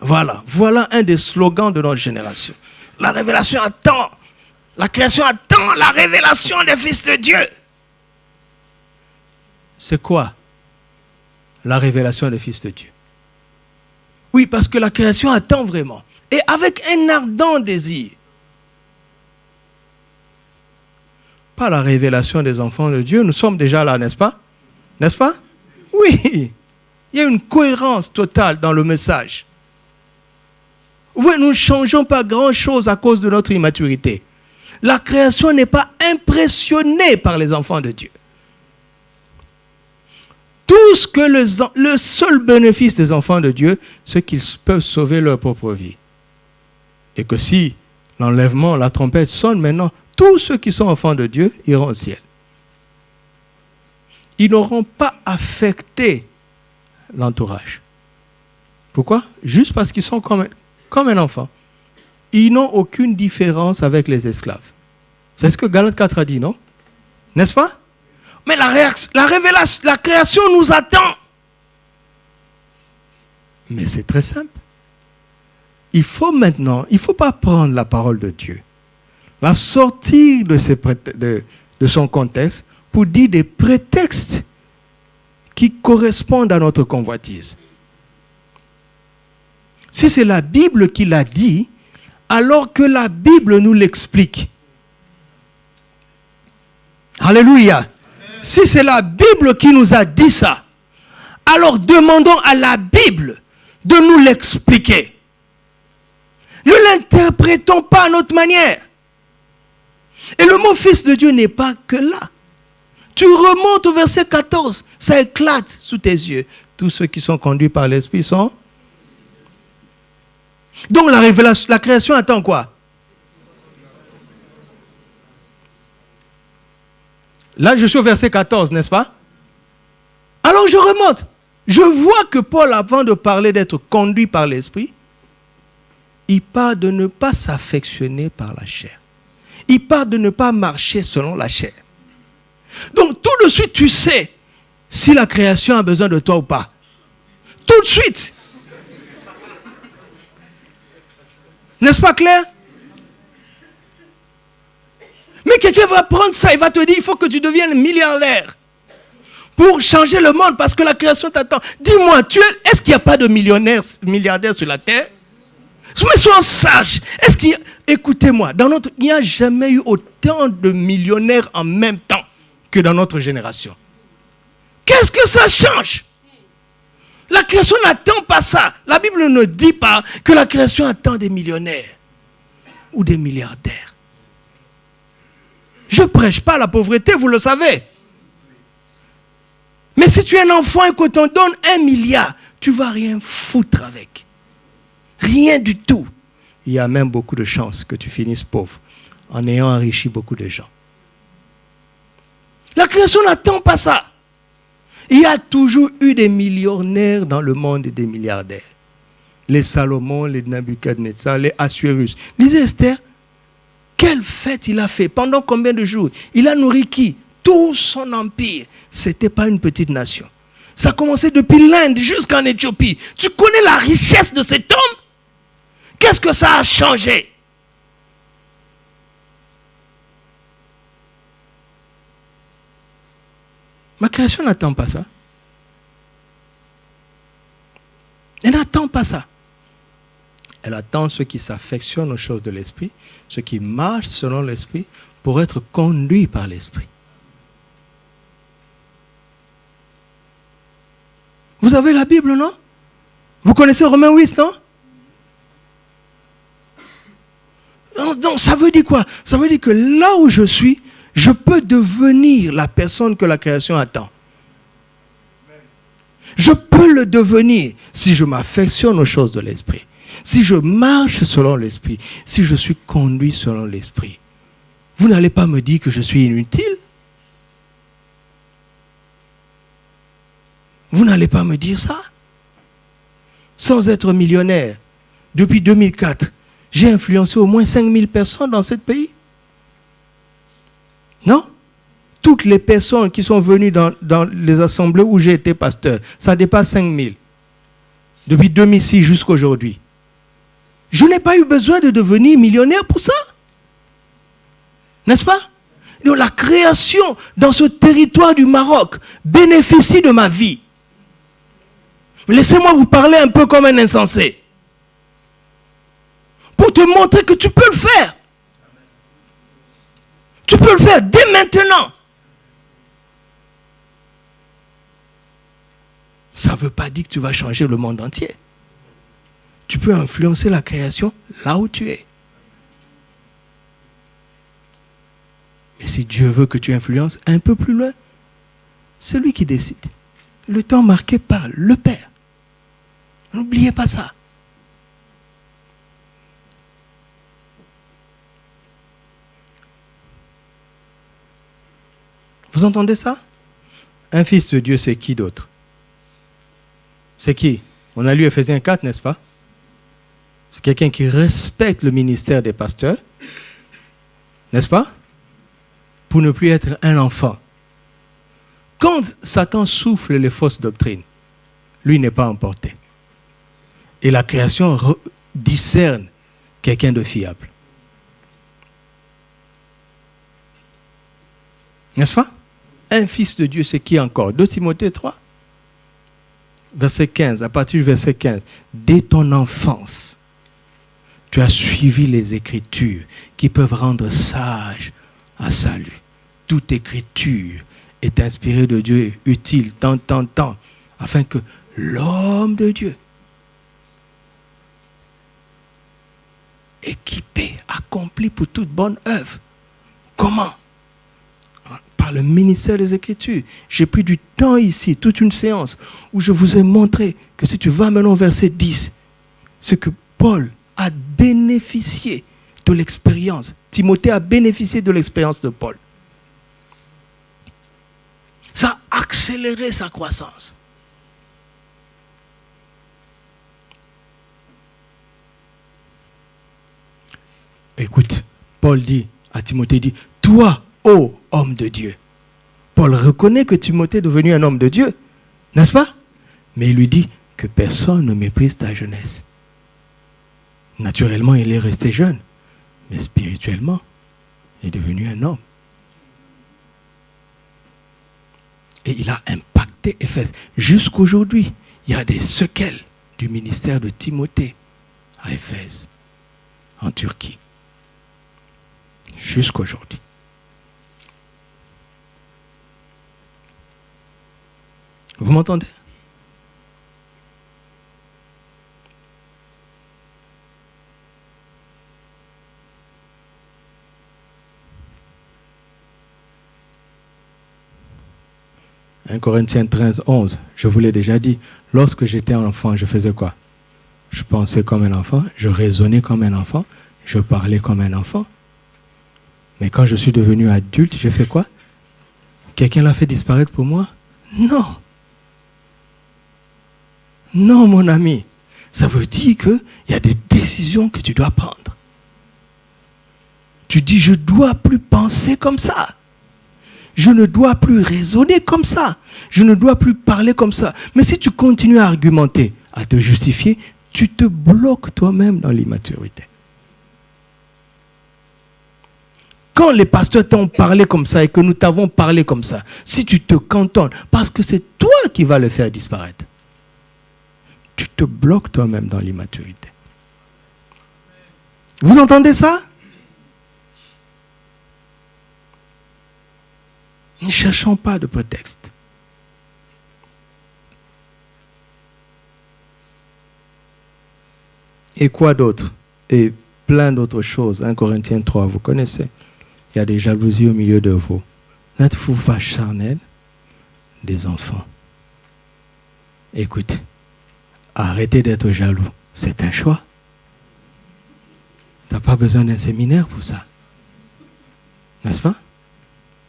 Voilà un des slogans de notre génération. La révélation attend. La création attend la révélation des fils de Dieu. C'est quoi la révélation des fils de Dieu? Oui, parce que la création attend vraiment. Et avec un ardent désir. Pas la révélation des enfants de Dieu. Nous sommes déjà là, n'est-ce pas? N'est-ce pas? Oui. Il y a une cohérence totale dans le message. Oui, nous ne changeons pas grand-chose à cause de notre immaturité. La création n'est pas impressionnée par les enfants de Dieu. Tout ce que le seul bénéfice des enfants de Dieu, c'est qu'ils peuvent sauver leur propre vie. Et que si l'enlèvement, la trompette sonne maintenant, tous ceux qui sont enfants de Dieu iront au ciel. Ils n'auront pas affecté l'entourage. Pourquoi? Juste parce qu'ils sont comme un enfant. Ils n'ont aucune différence avec les esclaves. C'est ce que Galates 4 a dit, non? N'est-ce pas? Mais la création nous attend. Mais c'est très simple. Il faut maintenant, il ne faut pas prendre la parole de Dieu, la sortir de son contexte pour dire des prétextes qui correspondent à notre convoitise. Si c'est la Bible qui l'a dit, alors que la Bible nous l'explique. Alléluia. Amen. Si c'est la Bible qui nous a dit ça, alors demandons à la Bible de nous l'expliquer. Ne l'interprétons pas à notre manière. Et le mot fils de Dieu n'est pas que là. Tu remontes au verset 14, ça éclate sous tes yeux. Tous ceux qui sont conduits par l'Esprit sont... Donc la création attend quoi? Là, je suis au verset 14, n'est-ce pas? Alors je remonte. Je vois que Paul, avant de parler d'être conduit par l'Esprit, il parle de ne pas s'affectionner par la chair. Il parle de ne pas marcher selon la chair. Donc tout de suite, tu sais si la création a besoin de toi ou pas. Tout de suite. N'est-ce pas clair? Mais quelqu'un va prendre ça, il va te dire, il faut que tu deviennes milliardaire pour changer le monde parce que la création t'attend. Dis-moi, est-ce qu'il n'y a pas de milliardaires sur la terre? Mais sois sage. Écoutez-moi, il n'y a jamais eu autant de millionnaires en même temps que dans notre génération. Qu'est-ce que ça change? La création n'attend pas ça. La Bible ne dit pas que la création attend des millionnaires ou des milliardaires. Je ne prêche pas la pauvreté, vous le savez. Mais si tu es un enfant et qu'on t'en donne 1 milliard, tu ne vas rien foutre avec. Rien du tout. Il y a même beaucoup de chances que tu finisses pauvre en ayant enrichi beaucoup de gens. La création n'attend pas ça. Il y a toujours eu des millionnaires dans le monde et des milliardaires. Les Salomon, les Nabucodonosor, les Assuérus. Lisez Esther. Quelle fête il a fait? Pendant combien de jours? Il a nourri qui? Tout son empire. Ce n'était pas une petite nation. Ça a commencé depuis l'Inde jusqu'en Éthiopie. Tu connais la richesse de cet homme? Qu'est-ce que ça a changé? Ma création n'attend pas ça. Elle n'attend pas ça. Elle attend ceux qui s'affectionnent aux choses de l'esprit, ceux qui marchent selon l'esprit pour être conduits par l'esprit. Vous avez la Bible, non? Vous connaissez Romains 8, non? Donc ça veut dire quoi? Ça veut dire que là où je suis, je peux devenir la personne que la création attend. Je peux le devenir si je m'affectionne aux choses de l'esprit. Si je marche selon l'esprit. Si je suis conduit selon l'esprit. Vous n'allez pas me dire que je suis inutile. Vous n'allez pas me dire ça. Sans être millionnaire, depuis 2004, j'ai influencé au moins 5000 personnes dans ce pays. Non? Toutes les personnes qui sont venues dans les assemblées où j'ai été pasteur, ça dépasse 5000. Depuis 2006 jusqu'à aujourd'hui. Je n'ai pas eu besoin de devenir millionnaire pour ça. N'est-ce pas? Donc la création dans ce territoire du Maroc bénéficie de ma vie. Laissez-moi vous parler un peu comme un insensé. Pour te montrer que tu peux le faire. Tu peux le faire dès maintenant. Ça ne veut pas dire que tu vas changer le monde entier. Tu peux influencer la création là où tu es. Et si Dieu veut que tu influences un peu plus loin, c'est lui qui décide. Le temps marqué par le Père. N'oubliez pas ça. Vous entendez ça? Un fils de Dieu, c'est qui d'autre? C'est qui? On a lu Ephésiens 4, n'est-ce pas? C'est quelqu'un qui respecte le ministère des pasteurs, n'est-ce pas? Pour ne plus être un enfant. Quand Satan souffle les fausses doctrines, lui n'est pas emporté. Et la création discerne quelqu'un de fiable. N'est-ce pas? Un fils de Dieu, c'est qui encore? 2 Timothée 3, verset 15, à partir du verset 15. Dès ton enfance, tu as suivi les Écritures qui peuvent rendre sage à salut. Toute Écriture est inspirée de Dieu, utile, tant, afin que l'homme de Dieu, équipé, accompli pour toute bonne œuvre. Comment? Par le ministère des Écritures. J'ai pris du temps ici, toute une séance, où je vous ai montré que si tu vas maintenant au verset 10, c'est que Paul a bénéficié de l'expérience. Timothée a bénéficié de l'expérience de Paul. Ça a accéléré sa croissance. Écoute, Paul dit à Timothée, dit, toi, ô homme de Dieu. Paul reconnaît que Timothée est devenu un homme de Dieu, n'est-ce pas? Mais il lui dit que personne ne méprise ta jeunesse. Naturellement, il est resté jeune, mais spirituellement, il est devenu un homme. Et il a impacté Éphèse. Jusqu'aujourd'hui, il y a des séquelles du ministère de Timothée à Éphèse, en Turquie. Jusqu'aujourd'hui. Vous m'entendez? Corinthiens 13, 11, je vous l'ai déjà dit, lorsque j'étais enfant, je faisais quoi? Je pensais comme un enfant, je raisonnais comme un enfant, je parlais comme un enfant. Mais quand je suis devenu adulte, j'ai fait quoi? Quelqu'un l'a fait disparaître pour moi? Non. Non, mon ami. Ça veut dire qu'il y a des décisions que tu dois prendre. Tu dis, je ne dois plus penser comme ça. Je ne dois plus raisonner comme ça. Je ne dois plus parler comme ça. Mais si tu continues à argumenter, à te justifier, tu te bloques toi-même dans l'immaturité. Quand les pasteurs t'ont parlé comme ça et que nous t'avons parlé comme ça, si tu te cantonnes, parce que c'est toi qui vas le faire disparaître, tu te bloques toi-même dans l'immaturité. Vous entendez ça? Ne cherchons pas de prétexte. Et quoi d'autre? Et plein d'autres choses. 1 Corinthiens 3, vous connaissez. Il y a des jalousies au milieu de vous. N'êtes-vous pas charnels des enfants? Écoute, arrêtez d'être jaloux. C'est un choix. Tu n'as pas besoin d'un séminaire pour ça. N'est-ce pas?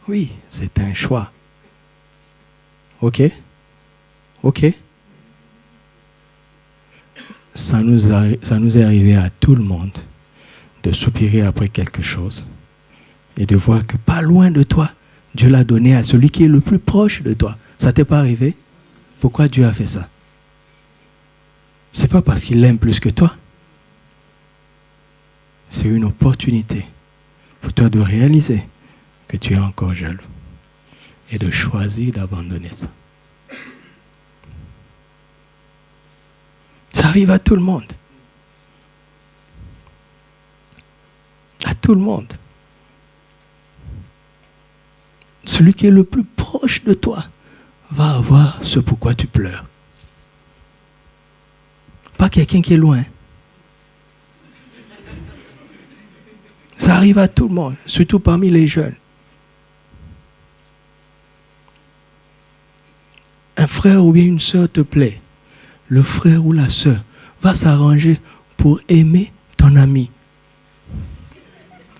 Oui, c'est un choix. Ok? Ok? Ça nous est arrivé à tout le monde de soupirer après quelque chose et de voir que pas loin de toi, Dieu l'a donné à celui qui est le plus proche de toi. Ça t'est pas arrivé? Pourquoi Dieu a fait ça? C'est pas parce qu'il l'aime plus que toi. C'est une opportunité pour toi de réaliser que tu es encore jaloux et de choisir d'abandonner ça. Ça arrive à tout le monde. À tout le monde. Celui qui est le plus proche de toi va avoir ce pourquoi tu pleures. Pas quelqu'un qui est loin. Ça arrive à tout le monde, surtout parmi les jeunes. Un frère ou bien une sœur te plaît. Le frère ou la sœur va s'arranger pour aimer ton ami.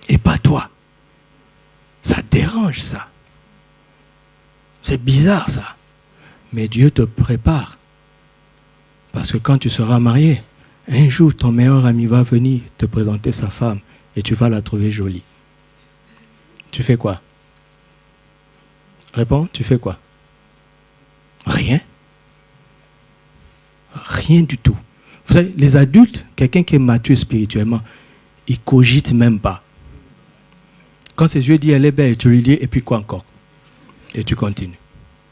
Et pas toi. Ça te dérange, ça. C'est bizarre, ça. Mais Dieu te prépare. Parce que quand tu seras marié, un jour, ton meilleur ami va venir te présenter sa femme et tu vas la trouver jolie. Tu fais quoi? Réponds, tu fais quoi? Rien. Rien du tout. Vous savez, les adultes, quelqu'un qui est mature spirituellement, il ne cogite même pas. Quand ses yeux disent elle est belle, tu lui dis et puis quoi encore? Et tu continues.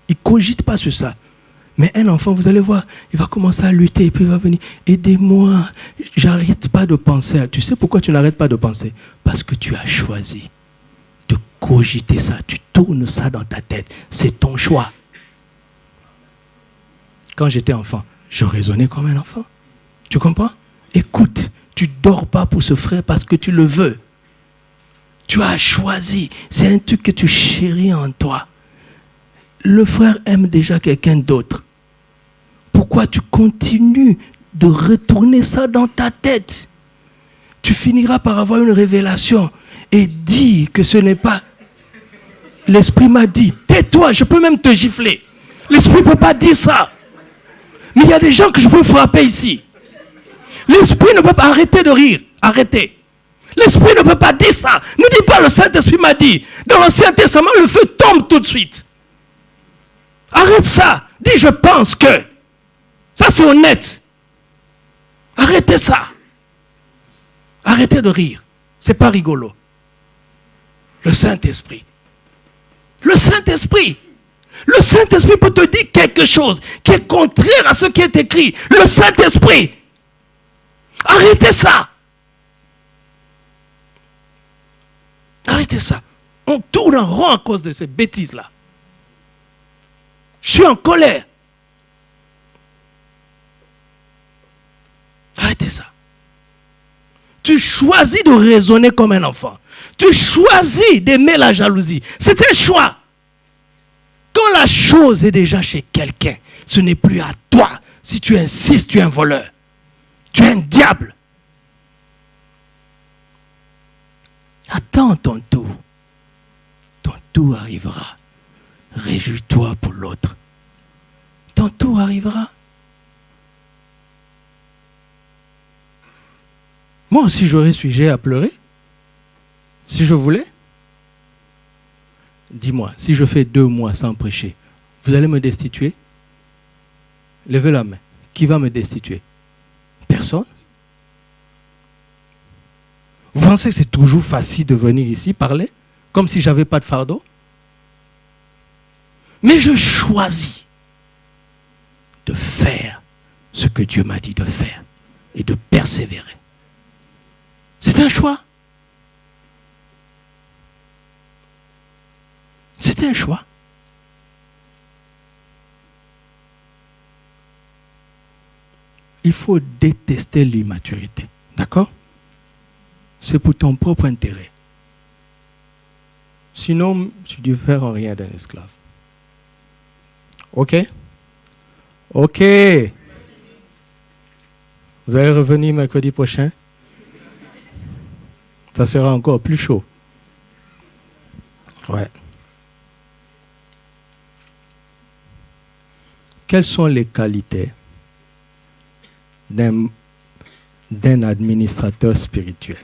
Il ne cogite pas sur ça. Mais un enfant, vous allez voir, il va commencer à lutter et puis il va venir, aidez-moi, j'arrête pas de penser. Tu sais pourquoi tu n'arrêtes pas de penser? Parce que tu as choisi de cogiter ça. Tu tournes ça dans ta tête. C'est ton choix. Quand j'étais enfant, je raisonnais comme un enfant. Tu comprends? Écoute, tu ne dors pas pour ce frère parce que tu le veux. Tu as choisi. C'est un truc que tu chéris en toi. Le frère aime déjà quelqu'un d'autre. Pourquoi tu continues de retourner ça dans ta tête? Tu finiras par avoir une révélation et dire que ce n'est pas... L'esprit m'a dit, tais-toi, je peux même te gifler. L'esprit ne peut pas dire ça. Mais il y a des gens que je peux frapper ici. L'esprit ne peut pas arrêter de rire. Arrêtez. L'Esprit ne peut pas dire ça. Ne dis pas le Saint-Esprit m'a dit. Dans l'Ancien Testament, le feu tombe tout de suite. Arrête ça. Dis je pense que. Ça c'est honnête. Arrêtez ça. Arrêtez de rire. C'est pas rigolo. Le Saint-Esprit. Le Saint-Esprit. Le Saint-Esprit peut te dire quelque chose qui est contraire à ce qui est écrit. Le Saint-Esprit. Arrêtez ça. Arrêtez ça. On tourne en rond à cause de ces bêtises-là. Je suis en colère. Arrêtez ça. Tu choisis de raisonner comme un enfant. Tu choisis d'aimer la jalousie. C'est un choix. Quand la chose est déjà chez quelqu'un, ce n'est plus à toi. Si tu insistes, tu es un voleur. Tu es un diable. Attends ton tour. Ton tour arrivera. Réjouis-toi pour l'autre. Ton tour arrivera. Moi aussi, j'aurais sujet à pleurer. Si je voulais. Dis-moi, si je fais 2 mois sans prêcher, vous allez me destituer? Levez la main. Qui va me destituer? Personne. Vous pensez que c'est toujours facile de venir ici parler, comme si je n'avais pas de fardeau? Mais je choisis de faire ce que Dieu m'a dit de faire et de persévérer. C'est un choix. C'est un choix. Il faut détester l'immaturité. D'accord? C'est pour ton propre intérêt. Sinon, tu ne diffères rien d'un esclave. Ok? Ok. Vous allez revenir mercredi prochain? Ça sera encore plus chaud. Ouais. Quelles sont les qualités d'un administrateur spirituel?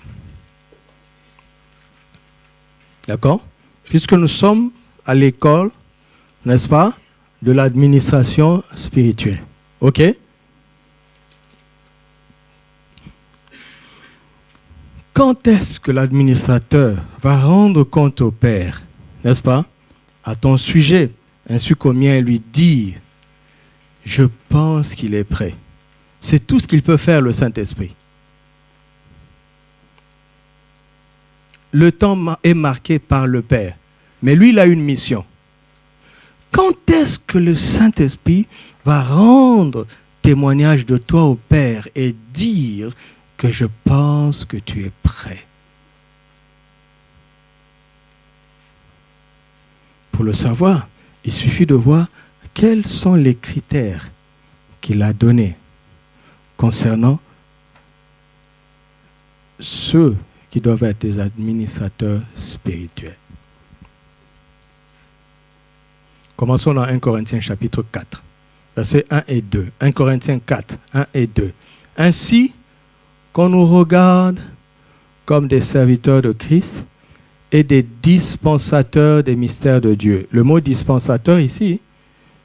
D'accord? Puisque nous sommes à l'école, n'est-ce pas, de l'administration spirituelle. OK? Quand est-ce que l'administrateur va rendre compte au Père, n'est-ce pas, à ton sujet, ainsi qu'au mien, lui dire, je pense qu'il est prêt. C'est tout ce qu'il peut faire, le Saint-Esprit. Le temps est marqué par le Père. Mais lui, il a une mission. Quand est-ce que le Saint-Esprit va rendre témoignage de toi au Père et dire que je pense que tu es prêt? Pour le savoir, il suffit de voir quels sont les critères qu'il a donnés concernant ceux qui doivent être des administrateurs spirituels. Commençons dans 1 Corinthiens chapitre 4, versets 1 et 2. 1 Corinthiens 4, 1 et 2. Ainsi qu'on nous regarde comme des serviteurs de Christ et des dispensateurs des mystères de Dieu. Le mot dispensateur ici,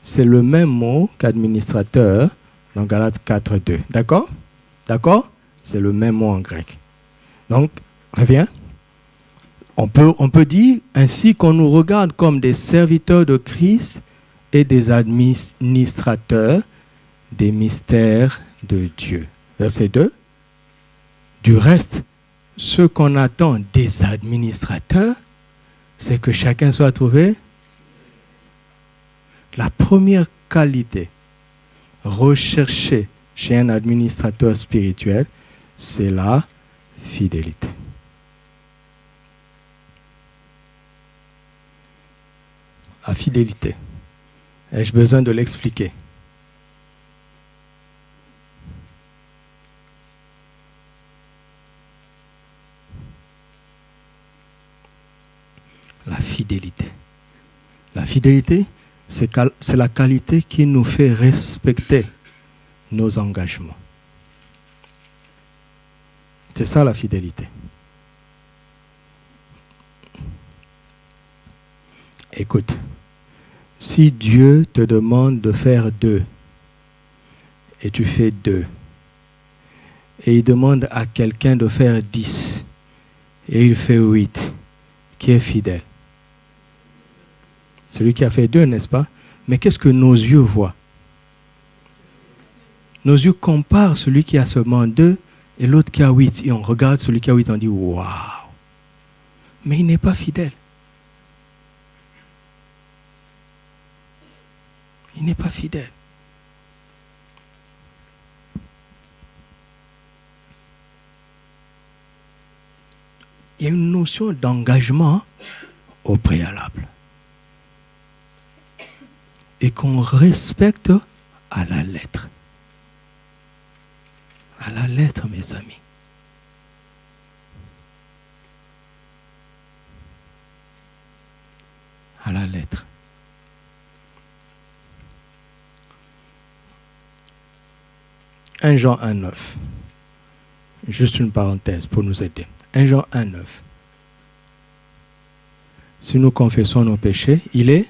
c'est le même mot qu'administrateur dans Galates 4, 2. D'accord? D'accord? C'est le même mot en grec. Donc, reviens. On peut dire ainsi qu'on nous regarde comme des serviteurs de Christ et des administrateurs des mystères de Dieu. Verset 2. Du reste, ce qu'on attend des administrateurs, c'est que chacun soit trouvé. La première qualité recherchée chez un administrateur spirituel, c'est la fidélité. La fidélité. Ai-je besoin de l'expliquer? La fidélité. La fidélité, c'est la qualité qui nous fait respecter nos engagements. C'est ça la fidélité. Écoute, si Dieu te demande de faire 2, et tu fais 2, et il demande à quelqu'un de faire 10, et il fait 8, qui est fidèle? Celui qui a fait 2, n'est-ce pas? Mais qu'est-ce que nos yeux voient? Nos yeux comparent celui qui a seulement 2 et l'autre qui a 8. Et on regarde celui qui a 8 et on dit waouh! Mais il n'est pas fidèle. Il n'est pas fidèle. Il y a une notion d'engagement au préalable. Et qu'on respecte à la lettre. À la lettre, mes amis. À la lettre. « 1 Jean 1,9 » Juste une parenthèse pour nous aider. 1 Jean 1,9 Si nous confessons nos péchés, il est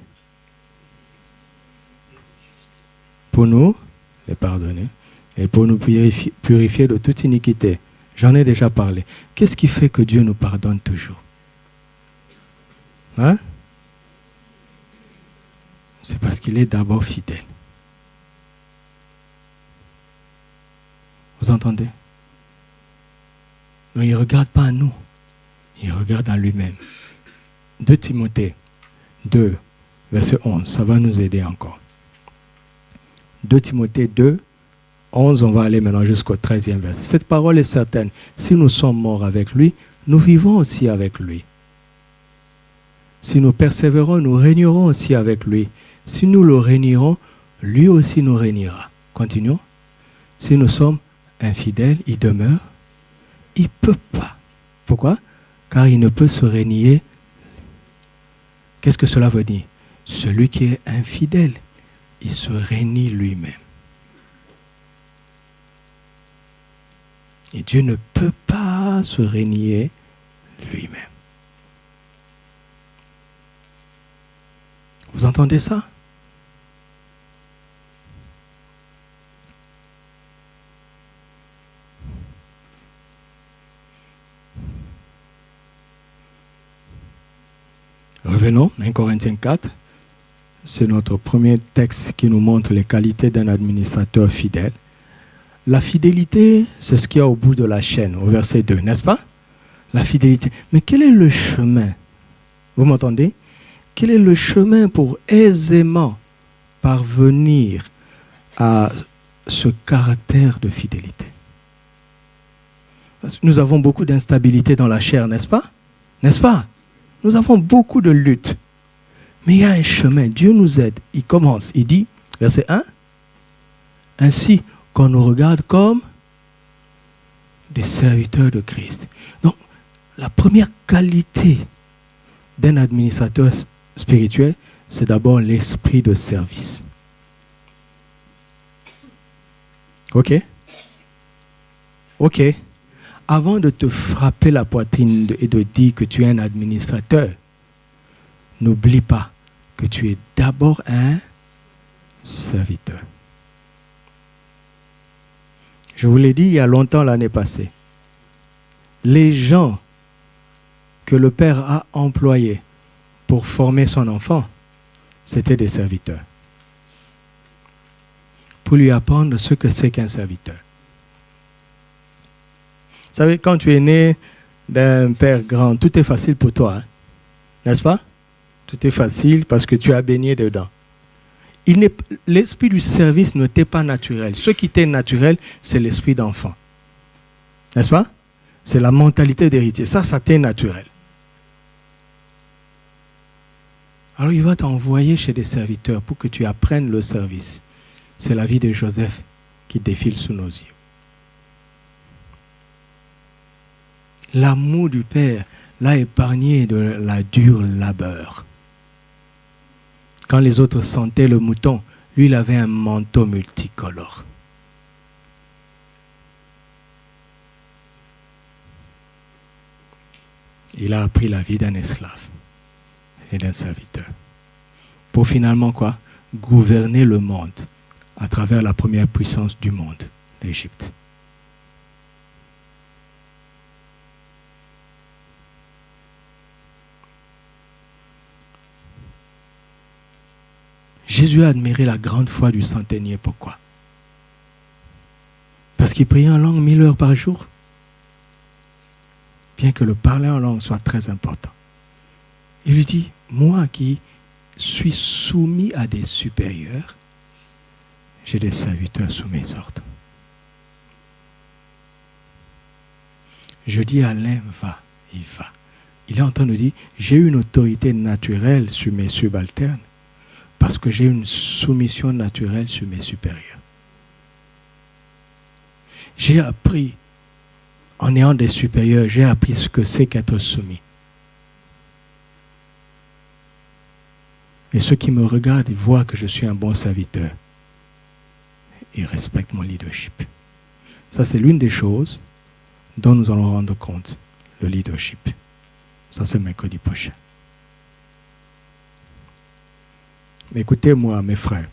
pour nous les pardonner et pour nous purifier de toute iniquité. J'en ai déjà parlé. Qu'est-ce qui fait que Dieu nous pardonne toujours? Hein? C'est parce qu'il est d'abord fidèle. Vous entendez? Donc il ne regarde pas à nous. Il regarde à lui-même. 2 Timothée 2, verset 11. Ça va nous aider encore. 2 Timothée 2, 11. On va aller maintenant jusqu'au 13e verset. Cette parole est certaine. Si nous sommes morts avec lui, nous vivons aussi avec lui. Si nous persévérons, nous régnerons aussi avec lui. Si nous le régnierons, lui aussi nous régnera. Continuons. Si nous sommes infidèle, il demeure. Il ne peut pas. Pourquoi? Car il ne peut se régner. Qu'est-ce que cela veut dire? Celui qui est infidèle, il se renie lui-même. Et Dieu ne peut pas se régner lui-même. Vous entendez ça? Revenons, 1 Corinthiens 4, c'est notre premier texte qui nous montre les qualités d'un administrateur fidèle. La fidélité, c'est ce qu'il y a au bout de la chaîne, au verset 2, n'est-ce pas? La fidélité. Mais quel est le chemin? Vous m'entendez? Quel est le chemin pour aisément parvenir à ce caractère de fidélité? Parce que nous avons beaucoup d'instabilité dans la chair, n'est-ce pas? N'est-ce pas? Nous avons beaucoup de luttes. Mais il y a un chemin. Dieu nous aide. Il commence. Il dit, verset 1, ainsi qu'on nous regarde comme des serviteurs de Christ. Donc, la première qualité d'un administrateur spirituel, c'est d'abord l'esprit de service. Ok? Ok. Avant de te frapper la poitrine et de dire que tu es un administrateur, n'oublie pas que tu es d'abord un serviteur. Je vous l'ai dit il y a longtemps l'année passée. Les gens que le père a employés pour former son enfant, c'était des serviteurs. Pour lui apprendre ce que c'est qu'un serviteur. Vous savez, quand tu es né d'un père grand, tout est facile pour toi, hein? N'est-ce pas? Tout est facile parce que tu as baigné dedans. L'esprit du service ne t'est pas naturel. Ce qui t'est naturel, c'est l'esprit d'enfant. N'est-ce pas? C'est la mentalité d'héritier. Ça t'est naturel. Alors il va t'envoyer chez des serviteurs pour que tu apprennes le service. C'est la vie de Joseph qui défile sous nos yeux. L'amour du Père l'a épargné de la dure labeur. Quand les autres sentaient le mouton, lui, il avait un manteau multicolore. Il a appris la vie d'un esclave et d'un serviteur. pour finalement quoi? Gouverner le monde à travers la première puissance du monde, l'Égypte. Jésus a admiré la grande foi du centenier. Pourquoi? Parce qu'il priait en langue 1000 heures par jour. Bien que le parler en langue soit très important. Il lui dit, moi qui suis soumis à des supérieurs, j'ai des serviteurs sous mes ordres. Je dis à l'un, va, il va. Il est en train de dire, j'ai une autorité naturelle sur mes subalternes parce que j'ai une soumission naturelle sur mes supérieurs. J'ai appris, en ayant des supérieurs, j'ai appris ce que c'est qu'être soumis. Et ceux qui me regardent, ils voient que je suis un bon serviteur. Ils respectent mon leadership. Ça, c'est l'une des choses dont nous allons rendre compte, le leadership. Ça, c'est mercredi prochain. Mais écoutez-moi, mes frères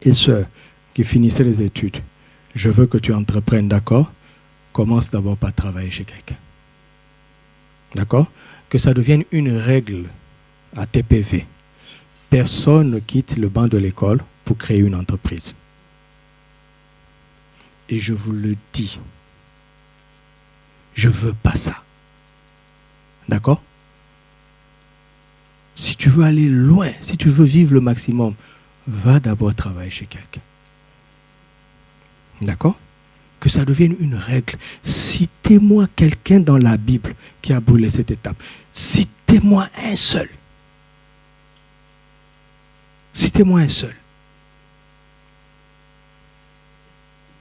et sœurs qui finissaient les études, je veux que tu entreprennes, d'accord? Commence d'abord par travailler chez quelqu'un. D'accord? Que ça devienne une règle à TPV. Personne ne quitte le banc de l'école pour créer une entreprise. Et je vous le dis, je ne veux pas ça. D'accord? Si tu veux aller loin, si tu veux vivre le maximum, va d'abord travailler chez quelqu'un. D'accord? Que ça devienne une règle. Citez-moi quelqu'un dans la Bible qui a brûlé cette étape. Citez-moi un seul. Citez-moi un seul.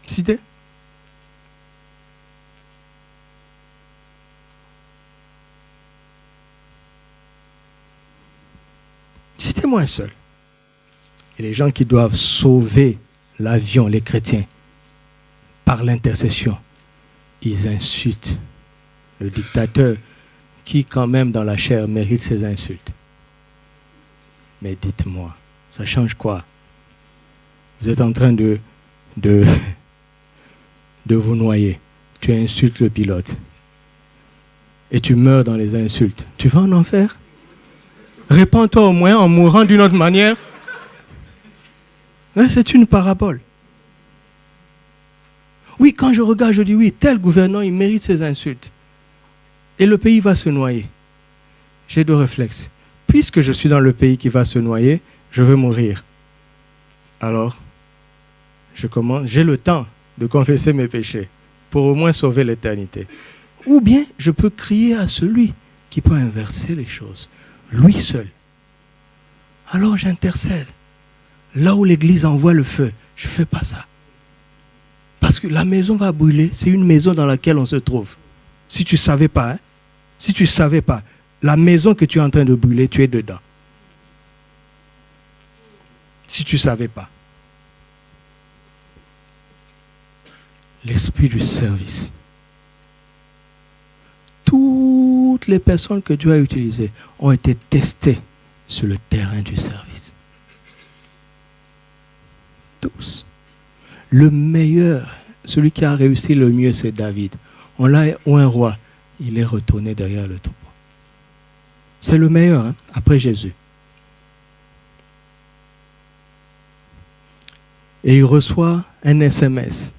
Citez. Citez-moi un seul. Et les gens qui doivent sauver l'avion, les chrétiens, par l'intercession, ils insultent le dictateur qui, quand même, dans la chair, mérite ces insultes. Mais dites-moi, ça change quoi? Vous êtes en train de vous noyer. Tu insultes le pilote. Et tu meurs dans les insultes. Tu vas en enfer? Répands-toi au moins en mourant d'une autre manière. Là, c'est une parabole. Oui, quand je regarde, je dis oui, tel gouvernant, il mérite ses insultes. Et le pays va se noyer. J'ai deux réflexes. Puisque je suis dans le pays qui va se noyer, je veux mourir. Alors, j'ai le temps de confesser mes péchés pour au moins sauver l'éternité. Ou bien, je peux crier à celui qui peut inverser les choses. Lui seul. Alors j'intercède. Là où l'église envoie le feu, je ne fais pas ça. Parce que la maison va brûler, c'est une maison dans laquelle on se trouve. Si tu ne savais pas, hein, si tu ne savais pas, la maison que tu es en train de brûler, tu es dedans. Si tu ne savais pas. L'esprit du service. Toutes les personnes que Dieu a utilisées ont été testées sur le terrain du service. Tous. Le meilleur, celui qui a réussi le mieux, c'est David. On l'a ou un roi, il est retourné derrière le troupeau. C'est le meilleur, hein, après Jésus. Et il reçoit un SMS.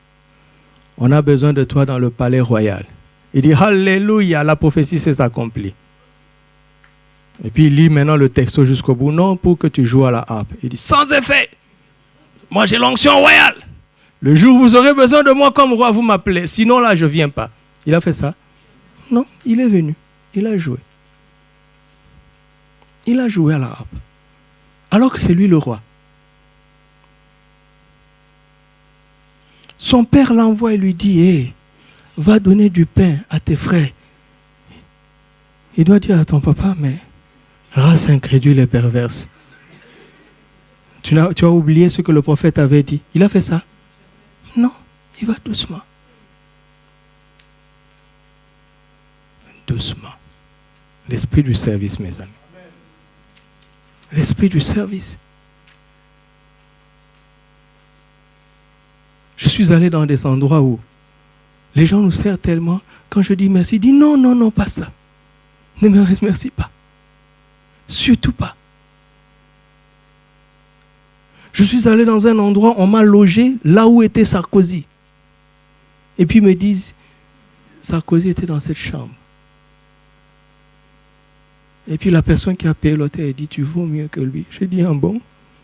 On a besoin de toi dans le palais royal. Il dit, Alléluia, la prophétie s'est accomplie. Et puis il lit maintenant le texte jusqu'au bout. Non, pour que tu joues à la harpe. Il dit, sans effet. Moi j'ai l'onction royale. Le jour où vous aurez besoin de moi comme roi, vous m'appelez. Sinon là, je ne viens pas. Il a fait ça? Non, il est venu. Il a joué. Il a joué à la harpe. Alors que c'est lui le roi. Son père l'envoie et lui dit, hey, va donner du pain à tes frères. Il doit dire à ton papa, mais race incrédule et perverse. Tu as oublié ce que le prophète avait dit. Il a fait ça? Non, il va doucement. Doucement. L'esprit du service, mes amis. L'esprit du service. Je suis allé dans des endroits où les gens nous servent tellement. Quand je dis merci, ils disent non, non, non, pas ça. Ne me remercie pas. Surtout pas. Je suis allé dans un endroit, on m'a logé là où était Sarkozy. Et puis ils me disent, Sarkozy était dans cette chambre. Et puis la personne qui a payé l'hôtel, elle dit, tu vaux mieux que lui. J'ai dit, ah bon?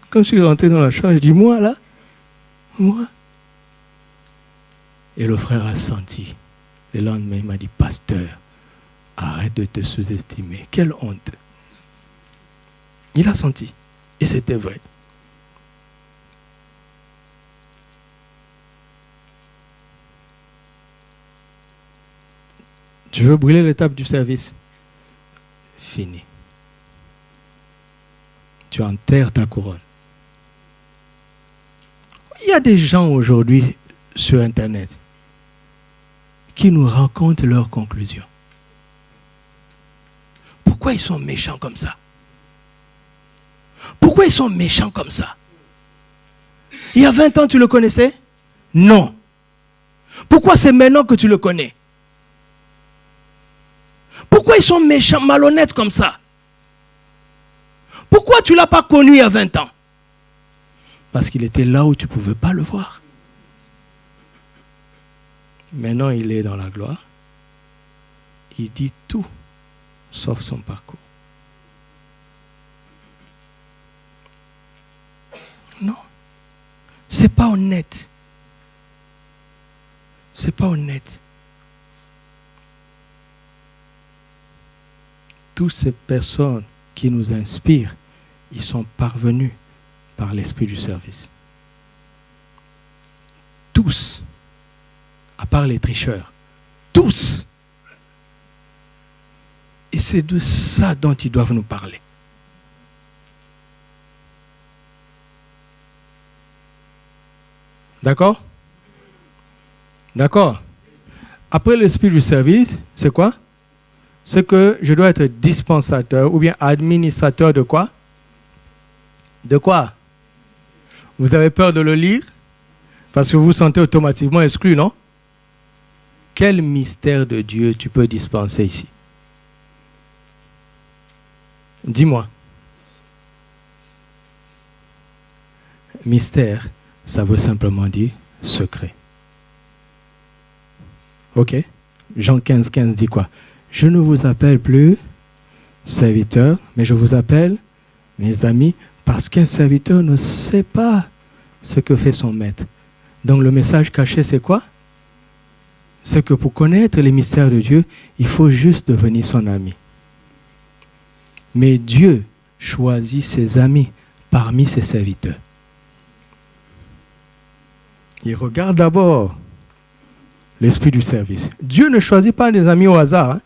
Quand je suis rentré dans la chambre, je dis, moi là? Moi? Et le frère a senti. Le lendemain, il m'a dit, pasteur, arrête de te sous-estimer. Quelle honte. Il a senti. Et c'était vrai. Tu veux brûler l'étape du service? Fini. Tu enterres ta couronne. Il y a des gens aujourd'hui sur Internet qui nous racontent leurs conclusions. Pourquoi ils sont méchants comme ça? Pourquoi ils sont méchants comme ça? Il y a 20 ans, tu le connaissais? Non. Pourquoi c'est maintenant que tu le connais? Pourquoi ils sont méchants, malhonnêtes comme ça? Pourquoi tu ne l'as pas connu il y a 20 ans? Parce qu'il était là où tu ne pouvais pas le voir. Maintenant, il est dans la gloire. Il dit tout, sauf son parcours. Non. C'est pas honnête. C'est pas honnête. Toutes ces personnes qui nous inspirent, ils sont parvenus par l'esprit du service. Tous, à part les tricheurs, tous. Et c'est de ça dont ils doivent nous parler. D'accord? D'accord. Après l'esprit du service, c'est quoi? C'est que je dois être dispensateur ou bien administrateur de quoi? De quoi? Vous avez peur de le lire? Parce que vous vous sentez automatiquement exclu, non? Quel mystère de Dieu tu peux dispenser ici? Dis-moi. Mystère, ça veut simplement dire secret. Ok? Jean 15, 15 dit quoi? Je ne vous appelle plus serviteur, mais je vous appelle mes amis, parce qu'un serviteur ne sait pas ce que fait son maître. Donc le message caché, c'est quoi? C'est que pour connaître les mystères de Dieu, il faut juste devenir son ami. Mais Dieu choisit ses amis parmi ses serviteurs. Il regarde d'abord l'esprit du service. Dieu ne choisit pas des amis au hasard. Hein?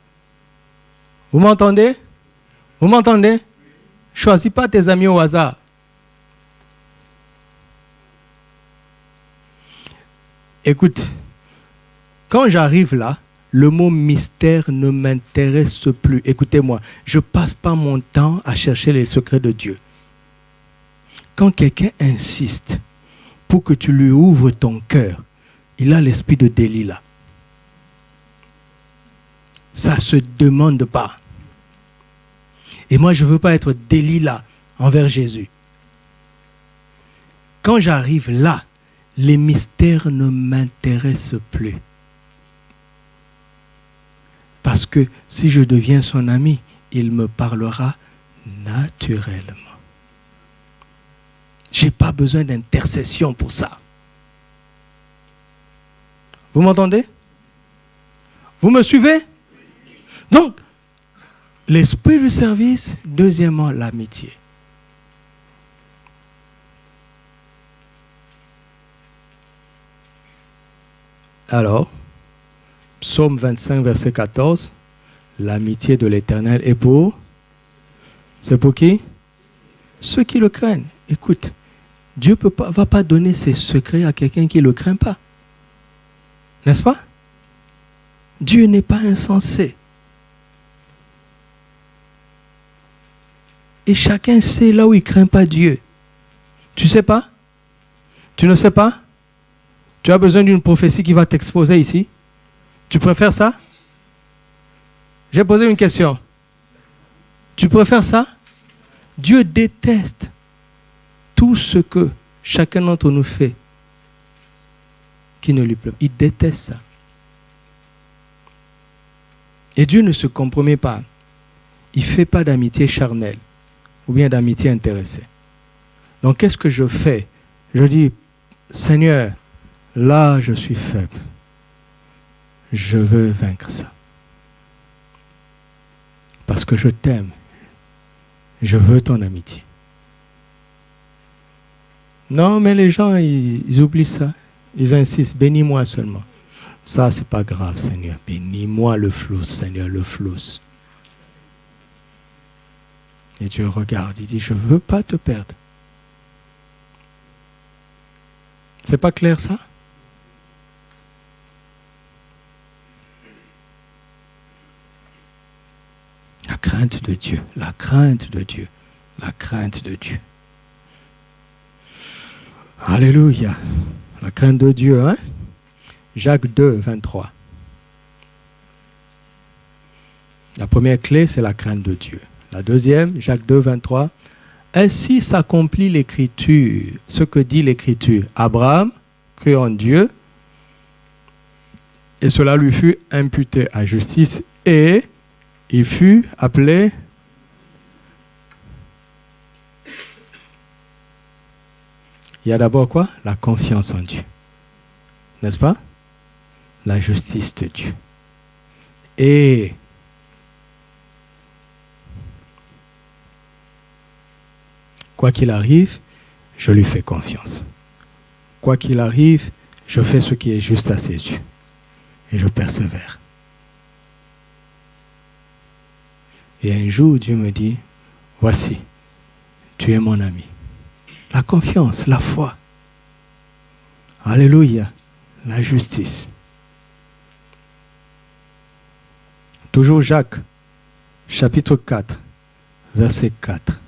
Vous m'entendez? Vous m'entendez? Choisis pas tes amis au hasard. Écoute, quand j'arrive là, le mot mystère ne m'intéresse plus. Écoutez-moi, je ne passe pas mon temps à chercher les secrets de Dieu. Quand quelqu'un insiste pour que tu lui ouvres ton cœur, il a l'esprit de Delilah. Ça ne se demande pas. Et moi, je ne veux pas être Delilah envers Jésus. Quand j'arrive là, les mystères ne m'intéressent plus. Parce que si je deviens son ami, il me parlera naturellement. Je n'ai pas besoin d'intercession pour ça. Vous m'entendez? Vous me suivez? Donc, l'esprit du service, deuxièmement, l'amitié. Alors, Psaume 25, verset 14, l'amitié de l'Éternel est pour... C'est pour qui? Ceux qui le craignent. Écoute, Dieu ne va pas donner ses secrets à quelqu'un qui ne le craint pas. N'est-ce pas? Dieu n'est pas insensé. Et chacun sait là où il ne craint pas Dieu. Tu ne sais pas? Tu ne sais pas? Tu as besoin d'une prophétie qui va t'exposer ici? Tu préfères ça? J'ai posé une question. Tu préfères ça? Dieu déteste tout ce que chacun d'entre nous fait qui ne lui plaît. Il déteste ça. Et Dieu ne se compromet pas. Il ne fait pas d'amitié charnelle ou bien d'amitié intéressée. Donc qu'est-ce que je fais? Je dis, Seigneur, là je suis faible. Je veux vaincre ça. Parce que je t'aime. Je veux ton amitié. Non, mais les gens, ils oublient ça. Ils insistent, bénis-moi seulement. Ça, c'est pas grave, Seigneur. Bénis-moi le flou, Seigneur, le flou. Et Dieu regarde, il dit, je ne veux pas te perdre. C'est pas clair ça? La crainte de Dieu, la crainte de Dieu, la crainte de Dieu. Alléluia. La crainte de Dieu, hein? Jacques 2, 23. La première clé, c'est la crainte de Dieu. La deuxième, Jacques 2, 23. Ainsi s'accomplit l'Écriture, ce que dit l'Écriture. Abraham crut en Dieu, et cela lui fut imputé à justice, et il fut appelé. Il y a d'abord quoi? La confiance en Dieu. N'est-ce pas? La justice de Dieu. Et quoi qu'il arrive, je lui fais confiance. Quoi qu'il arrive, je fais ce qui est juste à ses yeux. Et je persévère. Et un jour, Dieu me dit, voici, tu es mon ami. La confiance, la foi. Alléluia. La justice. Toujours Jacques, chapitre 4, verset 4.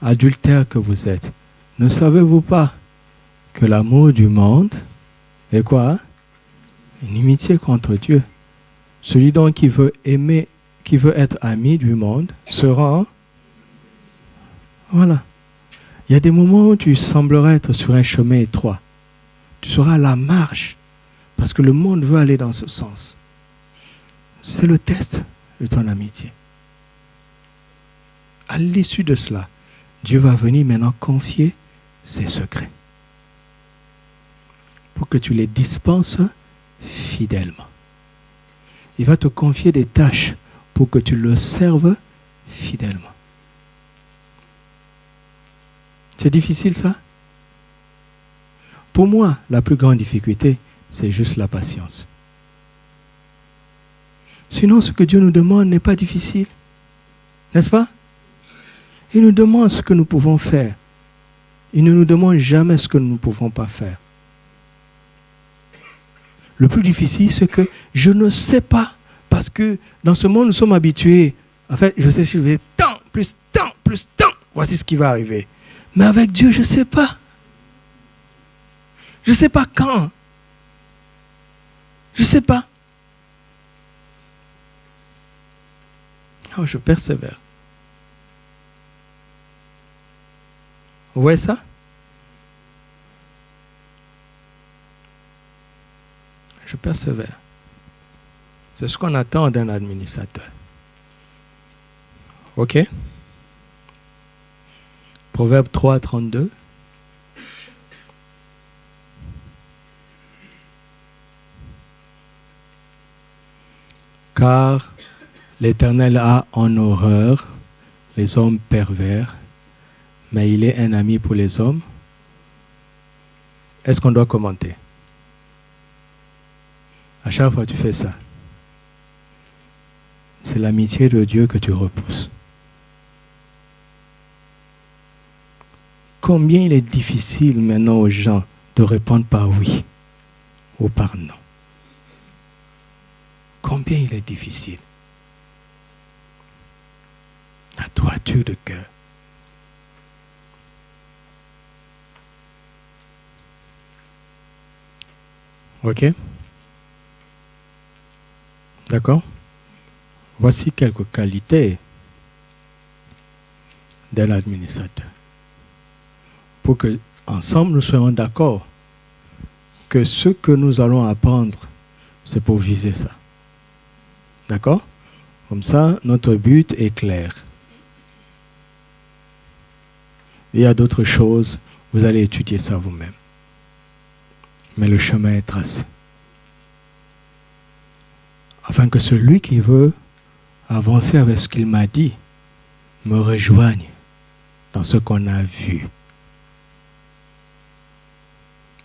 Adultères que vous êtes, ne savez-vous pas que l'amour du monde est quoi? Une inimitié contre Dieu. Celui donc qui veut aimer, qui veut être ami du monde, sera. Voilà. Il y a des moments où tu sembleras être sur un chemin étroit. Tu seras à la marge parce que le monde veut aller dans ce sens. C'est le test de ton amitié. À l'issue de cela, Dieu va venir maintenant confier ses secrets pour que tu les dispenses fidèlement. Il va te confier des tâches pour que tu le serves fidèlement. C'est difficile ça? Pour moi, la plus grande difficulté, c'est juste la patience. Sinon, ce que Dieu nous demande n'est pas difficile. N'est-ce pas? Il nous demande ce que nous pouvons faire. Il ne nous demande jamais ce que nous ne pouvons pas faire. Le plus difficile, c'est que je ne sais pas. Parce que dans ce monde, nous sommes habitués. En fait, je sais si je vais tant, plus tant, plus tant. Voici ce qui va arriver. Mais avec Dieu, je ne sais pas. Je ne sais pas quand. Je ne sais pas. Oh, je persévère. Vous voyez ça? Je persévère. C'est ce qu'on attend d'un administrateur. OK? Proverbe 3, 32. Car l'Éternel a en horreur les hommes pervers, mais il est un ami pour les hommes. Est-ce qu'on doit commenter? À chaque fois que tu fais ça, c'est l'amitié de Dieu que tu repousses. Combien il est difficile maintenant aux gens de répondre par oui ou par non. Combien il est difficile. La droiture de cœur. Ok? D'accord? Voici quelques qualités d'un administrateur. Pour que, ensemble, nous soyons d'accord que ce que nous allons apprendre, c'est pour viser ça. D'accord? Comme ça, notre but est clair. Il y a d'autres choses, vous allez étudier ça vous-même. Mais le chemin est tracé. Afin que celui qui veut avancer avec ce qu'il m'a dit me rejoigne dans ce qu'on a vu.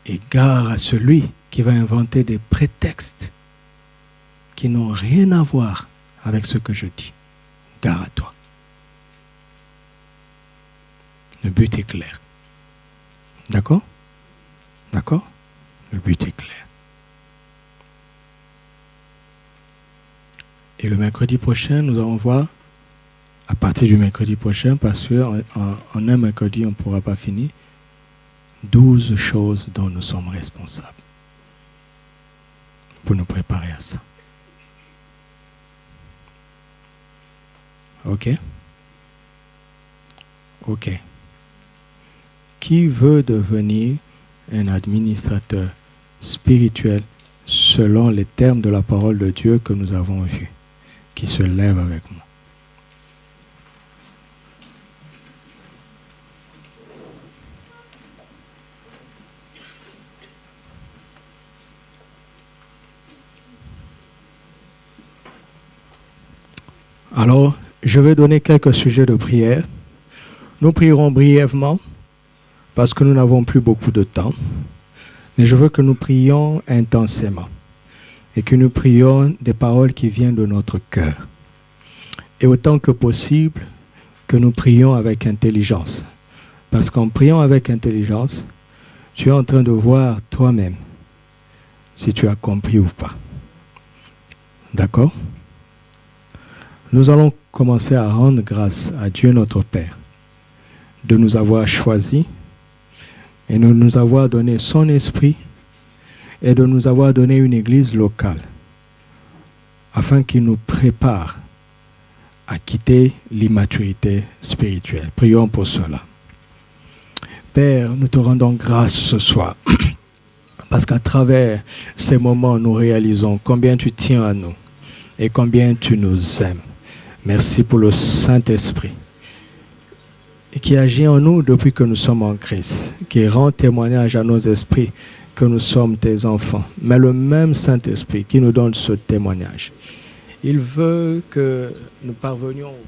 Et gare à celui qui va inventer des prétextes qui n'ont rien à voir avec ce que je dis. Gare à toi. Le but est clair. D'accord? D'accord? Le but est clair. Et le mercredi prochain, nous allons voir, à partir du mercredi prochain, parce qu'en un mercredi, on ne pourra pas finir, 12 choses dont nous sommes responsables pour nous préparer à ça. Ok? Ok. Qui veut devenir un administrateur spirituel selon les termes de la parole de Dieu que nous avons vus, qui se lève avec moi? Alors, je vais donner quelques sujets de prière. Nous prierons brièvement parce que nous n'avons plus beaucoup de temps. Mais je veux que nous prions intensément et que nous prions des paroles qui viennent de notre cœur. Et autant que possible, que nous prions avec intelligence. Parce qu'en priant avec intelligence, tu es en train de voir toi-même si tu as compris ou pas. D'accord? Nous allons commencer à rendre grâce à Dieu notre Père de nous avoir choisis et de nous avoir donné son esprit et de nous avoir donné une église locale afin qu'il nous prépare à quitter l'immaturité spirituelle. Prions pour cela. Père, nous te rendons grâce ce soir parce qu'à travers ces moments, nous réalisons combien tu tiens à nous et combien tu nous aimes. Merci pour le Saint-Esprit qui agit en nous depuis que nous sommes en Christ, qui rend témoignage à nos esprits que nous sommes tes enfants. Mais le même Saint-Esprit qui nous donne ce témoignage, il veut que nous parvenions au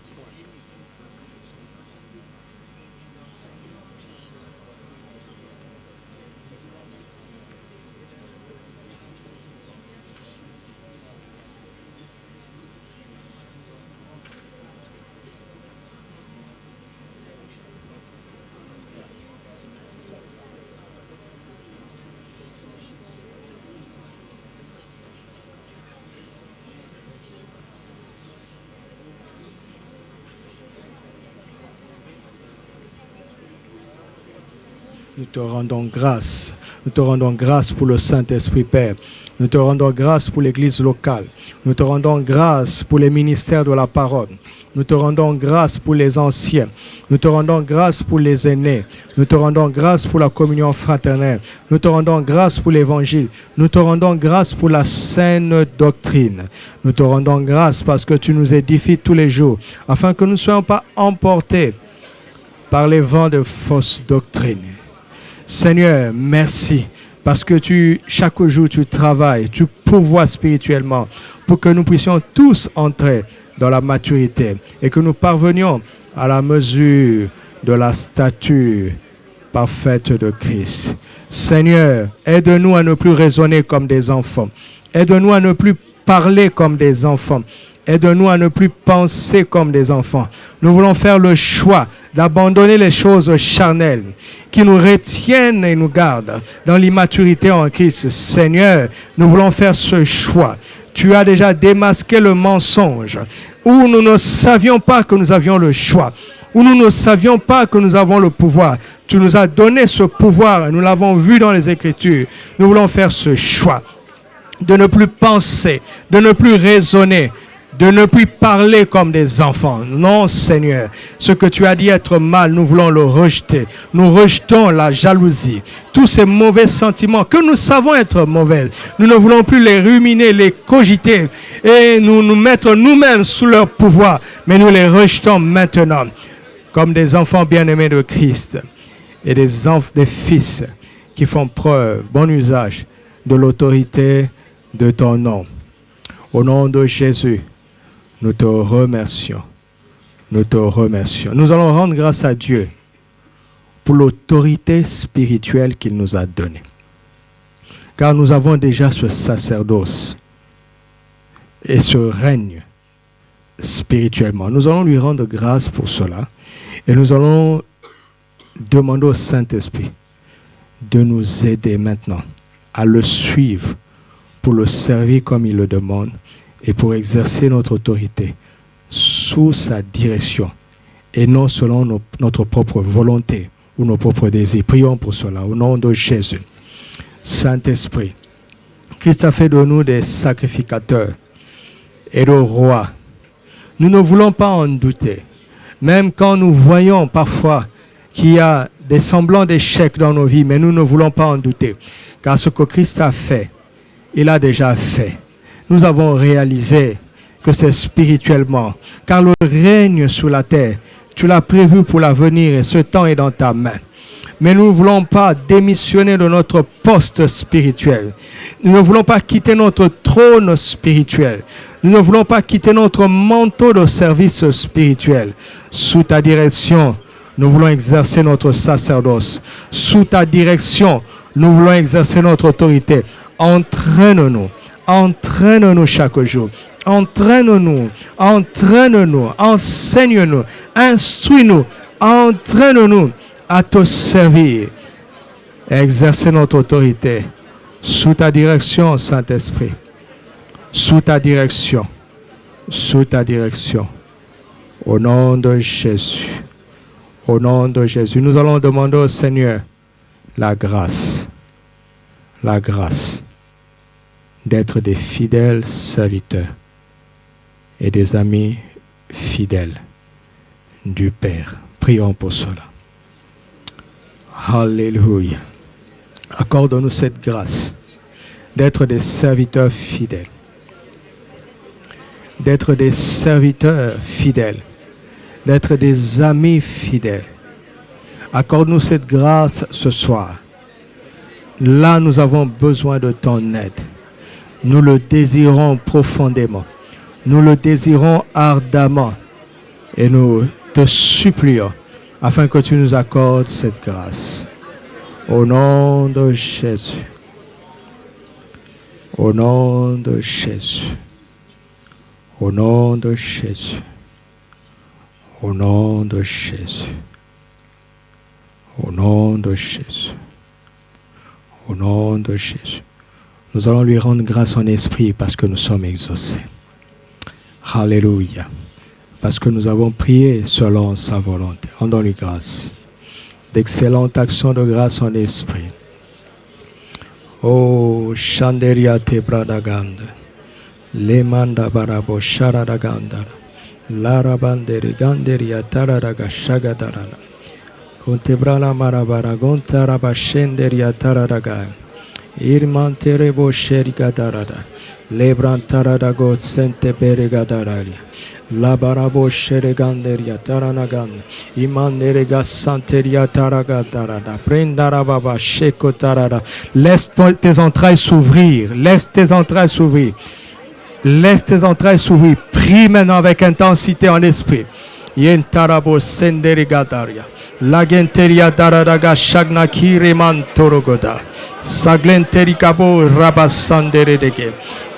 Nous te rendons grâce. Nous te rendons grâce pour le Saint-Esprit, Père. Nous te rendons grâce pour l'Église locale. Nous te rendons grâce pour les ministères de la parole. Nous te rendons grâce pour les anciens. Nous te rendons grâce pour les aînés. Nous te rendons grâce pour la communion fraternelle. Nous te rendons grâce pour l'Évangile. Nous te rendons grâce pour la saine doctrine. Nous te rendons grâce parce que tu nous édifies tous les jours, afin que nous ne soyons pas emportés par les vents de fausses doctrines. Seigneur, merci, parce que chaque jour tu travailles, tu pourvois spirituellement pour que nous puissions tous entrer dans la maturité et que nous parvenions à la mesure de la stature parfaite de Christ. Seigneur, aide-nous à ne plus raisonner comme des enfants. Aide-nous à ne plus parler comme des enfants. Aide-nous à ne plus penser comme des enfants. Nous voulons faire le choix d'abandonner les choses charnelles qui nous retiennent et nous gardent dans l'immaturité en Christ. Seigneur, nous voulons faire ce choix. Tu as déjà démasqué le mensonge. où nous ne savions pas que nous avions le choix, où nous ne savions pas que nous avons le pouvoir. Tu nous as donné ce pouvoir, nous l'avons vu dans les Écritures. Nous voulons faire ce choix de ne plus penser, de ne plus raisonner, de ne plus parler comme des enfants. Non, Seigneur, ce que tu as dit être mal, nous voulons le rejeter. Nous rejetons la jalousie, tous ces mauvais sentiments que nous savons être mauvais. Nous ne voulons plus les ruminer, les cogiter et nous mettre nous-mêmes sous leur pouvoir, mais nous les rejetons maintenant comme des enfants bien-aimés de Christ et des fils qui font preuve, bon usage de l'autorité de ton nom. Au nom de Jésus, nous te remercions. Nous te remercions. Nous allons rendre grâce à Dieu pour l'autorité spirituelle qu'il nous a donnée. Car nous avons déjà ce sacerdoce et ce règne spirituellement. Nous allons lui rendre grâce pour cela et nous allons demander au Saint-Esprit de nous aider maintenant à le suivre pour le servir comme il le demande et pour exercer notre autorité sous sa direction et non selon notre propre volonté ou nos propres désirs. Prions pour cela au nom de Jésus. Saint-Esprit, Christ a fait de nous des sacrificateurs et de rois. Nous ne voulons pas en douter. Même quand nous voyons parfois qu'il y a des semblants d'échecs dans nos vies, mais nous ne voulons pas en douter. Car ce que Christ a fait, il a déjà fait. Nous avons réalisé que c'est spirituellement. Car le règne sur la terre, tu l'as prévu pour l'avenir et ce temps est dans ta main. Mais nous ne voulons pas démissionner de notre poste spirituel. Nous ne voulons pas quitter notre trône spirituel. Nous ne voulons pas quitter notre manteau de service spirituel. Sous ta direction, nous voulons exercer notre sacerdoce. Sous ta direction, nous voulons exercer notre autorité. Entraîne-nous. Entraîne-nous chaque jour. Entraîne-nous. Entraîne-nous. Enseigne-nous. Instruis-nous. Entraîne-nous à te servir. Exercer notre autorité. Sous ta direction, Saint-Esprit. Sous ta direction. Sous ta direction. Au nom de Jésus. Au nom de Jésus. Nous allons demander au Seigneur la grâce. La grâce d'être des fidèles serviteurs et des amis fidèles du Père. Prions pour cela. Alléluia. Accorde-nous cette grâce d'être des serviteurs fidèles. D'être des serviteurs fidèles. D'être des amis fidèles. Accorde-nous cette grâce ce soir. Là, nous avons besoin de ton aide. Nous le désirons profondément. Nous le désirons ardemment. Et nous te supplions afin que tu nous accordes cette grâce. Au nom de Jésus. Au nom de Jésus. Au nom de Jésus. Au nom de Jésus. Au nom de Jésus. Au nom de Jésus. Nous allons lui rendre grâce en esprit parce que nous sommes exaucés. Alléluia. Parce que nous avons prié selon sa volonté. Rendons-lui grâce. D'excellentes actions de grâce en esprit. Oh, Shanderia te bradaganda. Lemanda barabo sharadaganda. Larabandere ganderia taradaga shagadarana. Contebrala marabara gontaraba shenderia taradaga. Irmanterebo sherigadarada. Lebrantaradago sente beregadarali. Labarabo shereganderia taranagan. Imanerega santeria taragadarada. Prendarababa sheko tarada. Laisse tes entrailles s'ouvrir. Laisse tes entrailles s'ouvrir. Laisse tes entrailles s'ouvrir. Prie maintenant avec intensité en esprit. Yentarabo senderigadaria. Lagenteria daradaga shagnaki remantorogoda. Saglenterikabo rabasanderedege.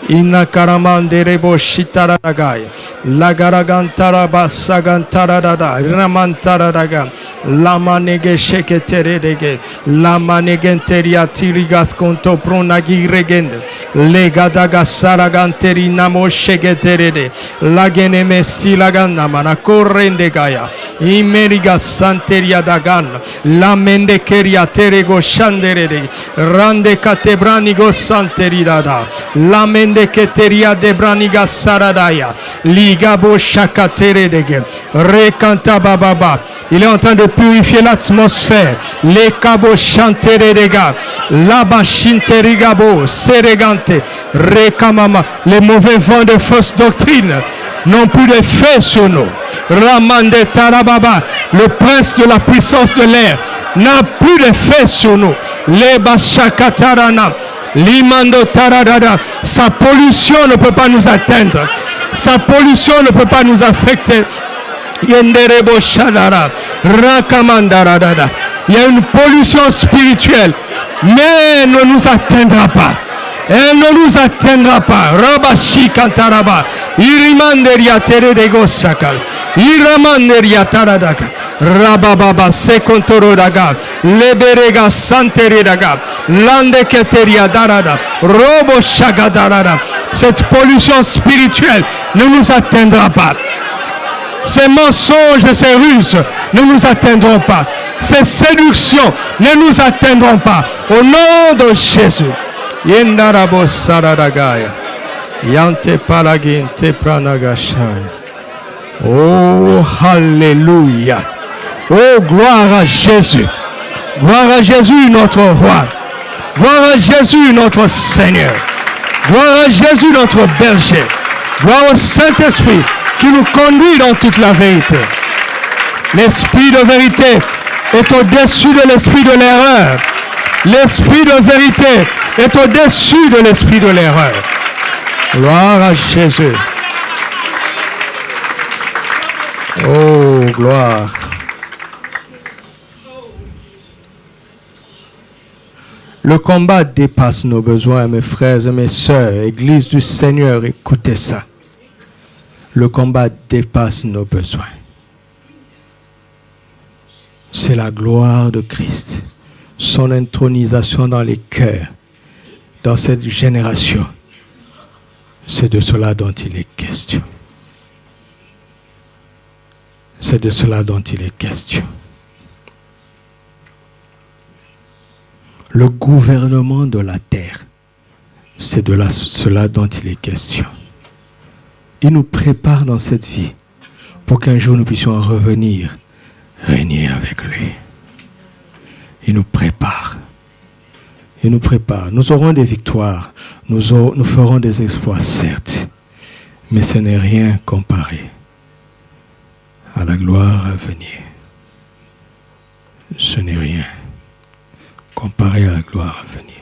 Inakaramande rebo shitaradagaya. Lagaragantara basagantaradada. Ramantaradaga. Lamanege sheketeredege. Lamanegenteria tirigas konto pronagi regende. Legadaga saraganteri namo sheketerede. Lagene mesti lagana mana korrende gaya. Imeriga santeria dagan. Lamende keria terego shanderede. Rande katebranigo santeridada. Lamende keteria debraniga saradaya. Ligabo shakateredege. Rekanta bababa. Il est en train de purifier l'atmosphère. Les cabos chanteredega. Laba shinterigabo. Seregante. Rekamama. Les mauvais vents de fausse doctrine n'ont plus d'effet sur nous. Ramande Tarababa, le prince de la puissance de l'air, n'a plus d'effet sur nous. Leba Shakatarana, Limando Taradada, sa pollution ne peut pas nous atteindre. Sa pollution ne peut pas nous affecter. Yenderebo Shadara, Rakamandaradada. Il y a une pollution spirituelle, mais elle ne nous atteindra pas. Elle ne nous atteindra pas. Rabashi Kantaraba. Irimanderia Teredego Sakal. Iramanderia Taradaka. Rabababa Sekontorodaga. Leberega Santeredaga. Landeketeria Darada. Robo Shagadarada. Cette pollution spirituelle ne nous atteindra pas. Ces mensonges et ces ruses ne nous atteindront pas. Ces séductions ne nous atteindront pas. Au nom de Jésus. Yendarabo saradagaya. Yante palagin te pranagashaya. Oh, Alléluia. Oh, gloire à Jésus. Gloire à Jésus, notre roi. Gloire à Jésus, notre Seigneur. Gloire à Jésus, notre berger. Gloire au Saint-Esprit qui nous conduit dans toute la vérité. L'esprit de vérité est au-dessus de l'esprit de l'erreur. L'esprit de vérité est au-dessus de l'esprit de l'erreur. Gloire à Jésus. Oh, gloire. Le combat dépasse nos besoins, mes frères et mes sœurs. Église du Seigneur, écoutez ça. Le combat dépasse nos besoins. C'est la gloire de Christ. Son intronisation dans les cœurs, dans cette génération. C'est de cela dont il est question. C'est de cela dont il est question. Le gouvernement de la terre, c'est de cela dont il est question. Il nous prépare dans cette vie pour qu'un jour nous puissions revenir régner avec lui. Il nous prépare. Il nous prépare. Nous aurons des victoires. Nous ferons des exploits, certes. Mais ce n'est rien comparé à la gloire à venir. Ce n'est rien comparé à la gloire à venir.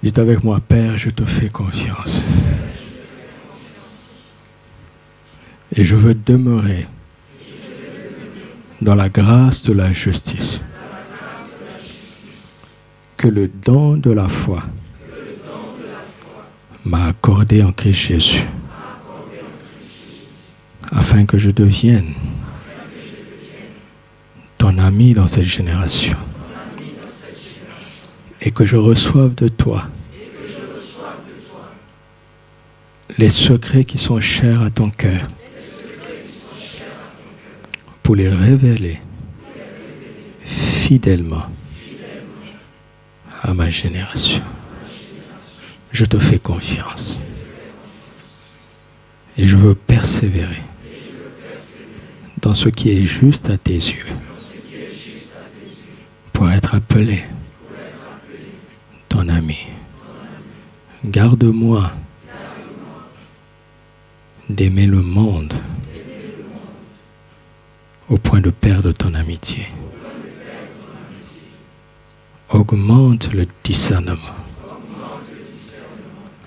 Dites avec moi, Père, je te fais confiance. Et je veux demeurer dans la grâce de la justice. Que le don de la foi m'a accordé en Christ Jésus, afin que je devienne ton ami dans cette génération. Et que je reçoive de toi les secrets qui sont chers à ton cœur pour les révéler fidèlement à ma génération. Je te fais confiance et je veux persévérer dans ce qui est juste à tes yeux pour être appelé ton ami. Garde-moi d'aimer le monde au point de perdre ton amitié. Augmente le discernement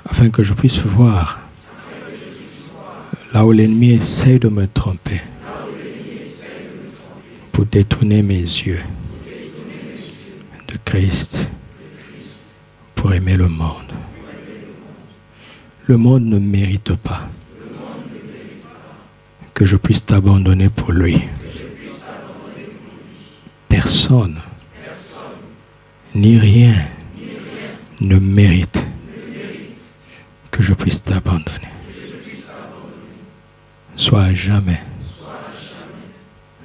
afin que je puisse voir là où l'ennemi essaie de me tromper détourner mes yeux de Christ pour aimer le monde. Le monde ne mérite pas que je puisse t'abandonner pour lui. Personne, ni rien, ne mérite que je puisse t'abandonner. Sois à jamais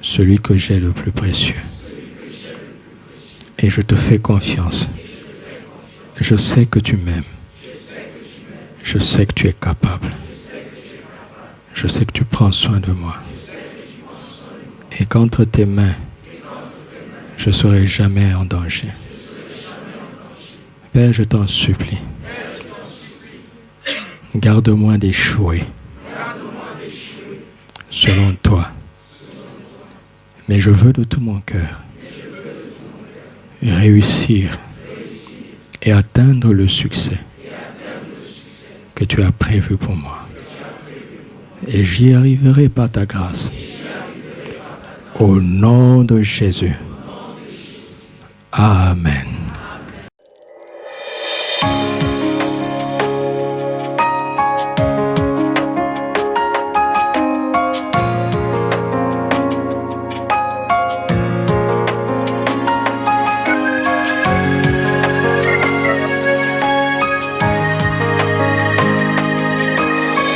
celui que j'ai le plus précieux. Et je te fais confiance. Je sais que tu m'aimes. Je sais que tu es capable. Je sais que tu prends soin de moi. Et qu'entre tes mains, je ne serai jamais en danger. Père, je t'en supplie. Garde-moi d'échouer selon toi. Mais je veux de tout mon cœur réussir et atteindre le succès que tu as prévu pour moi. Et j'y arriverai par ta grâce. Au nom de Jésus. Amen.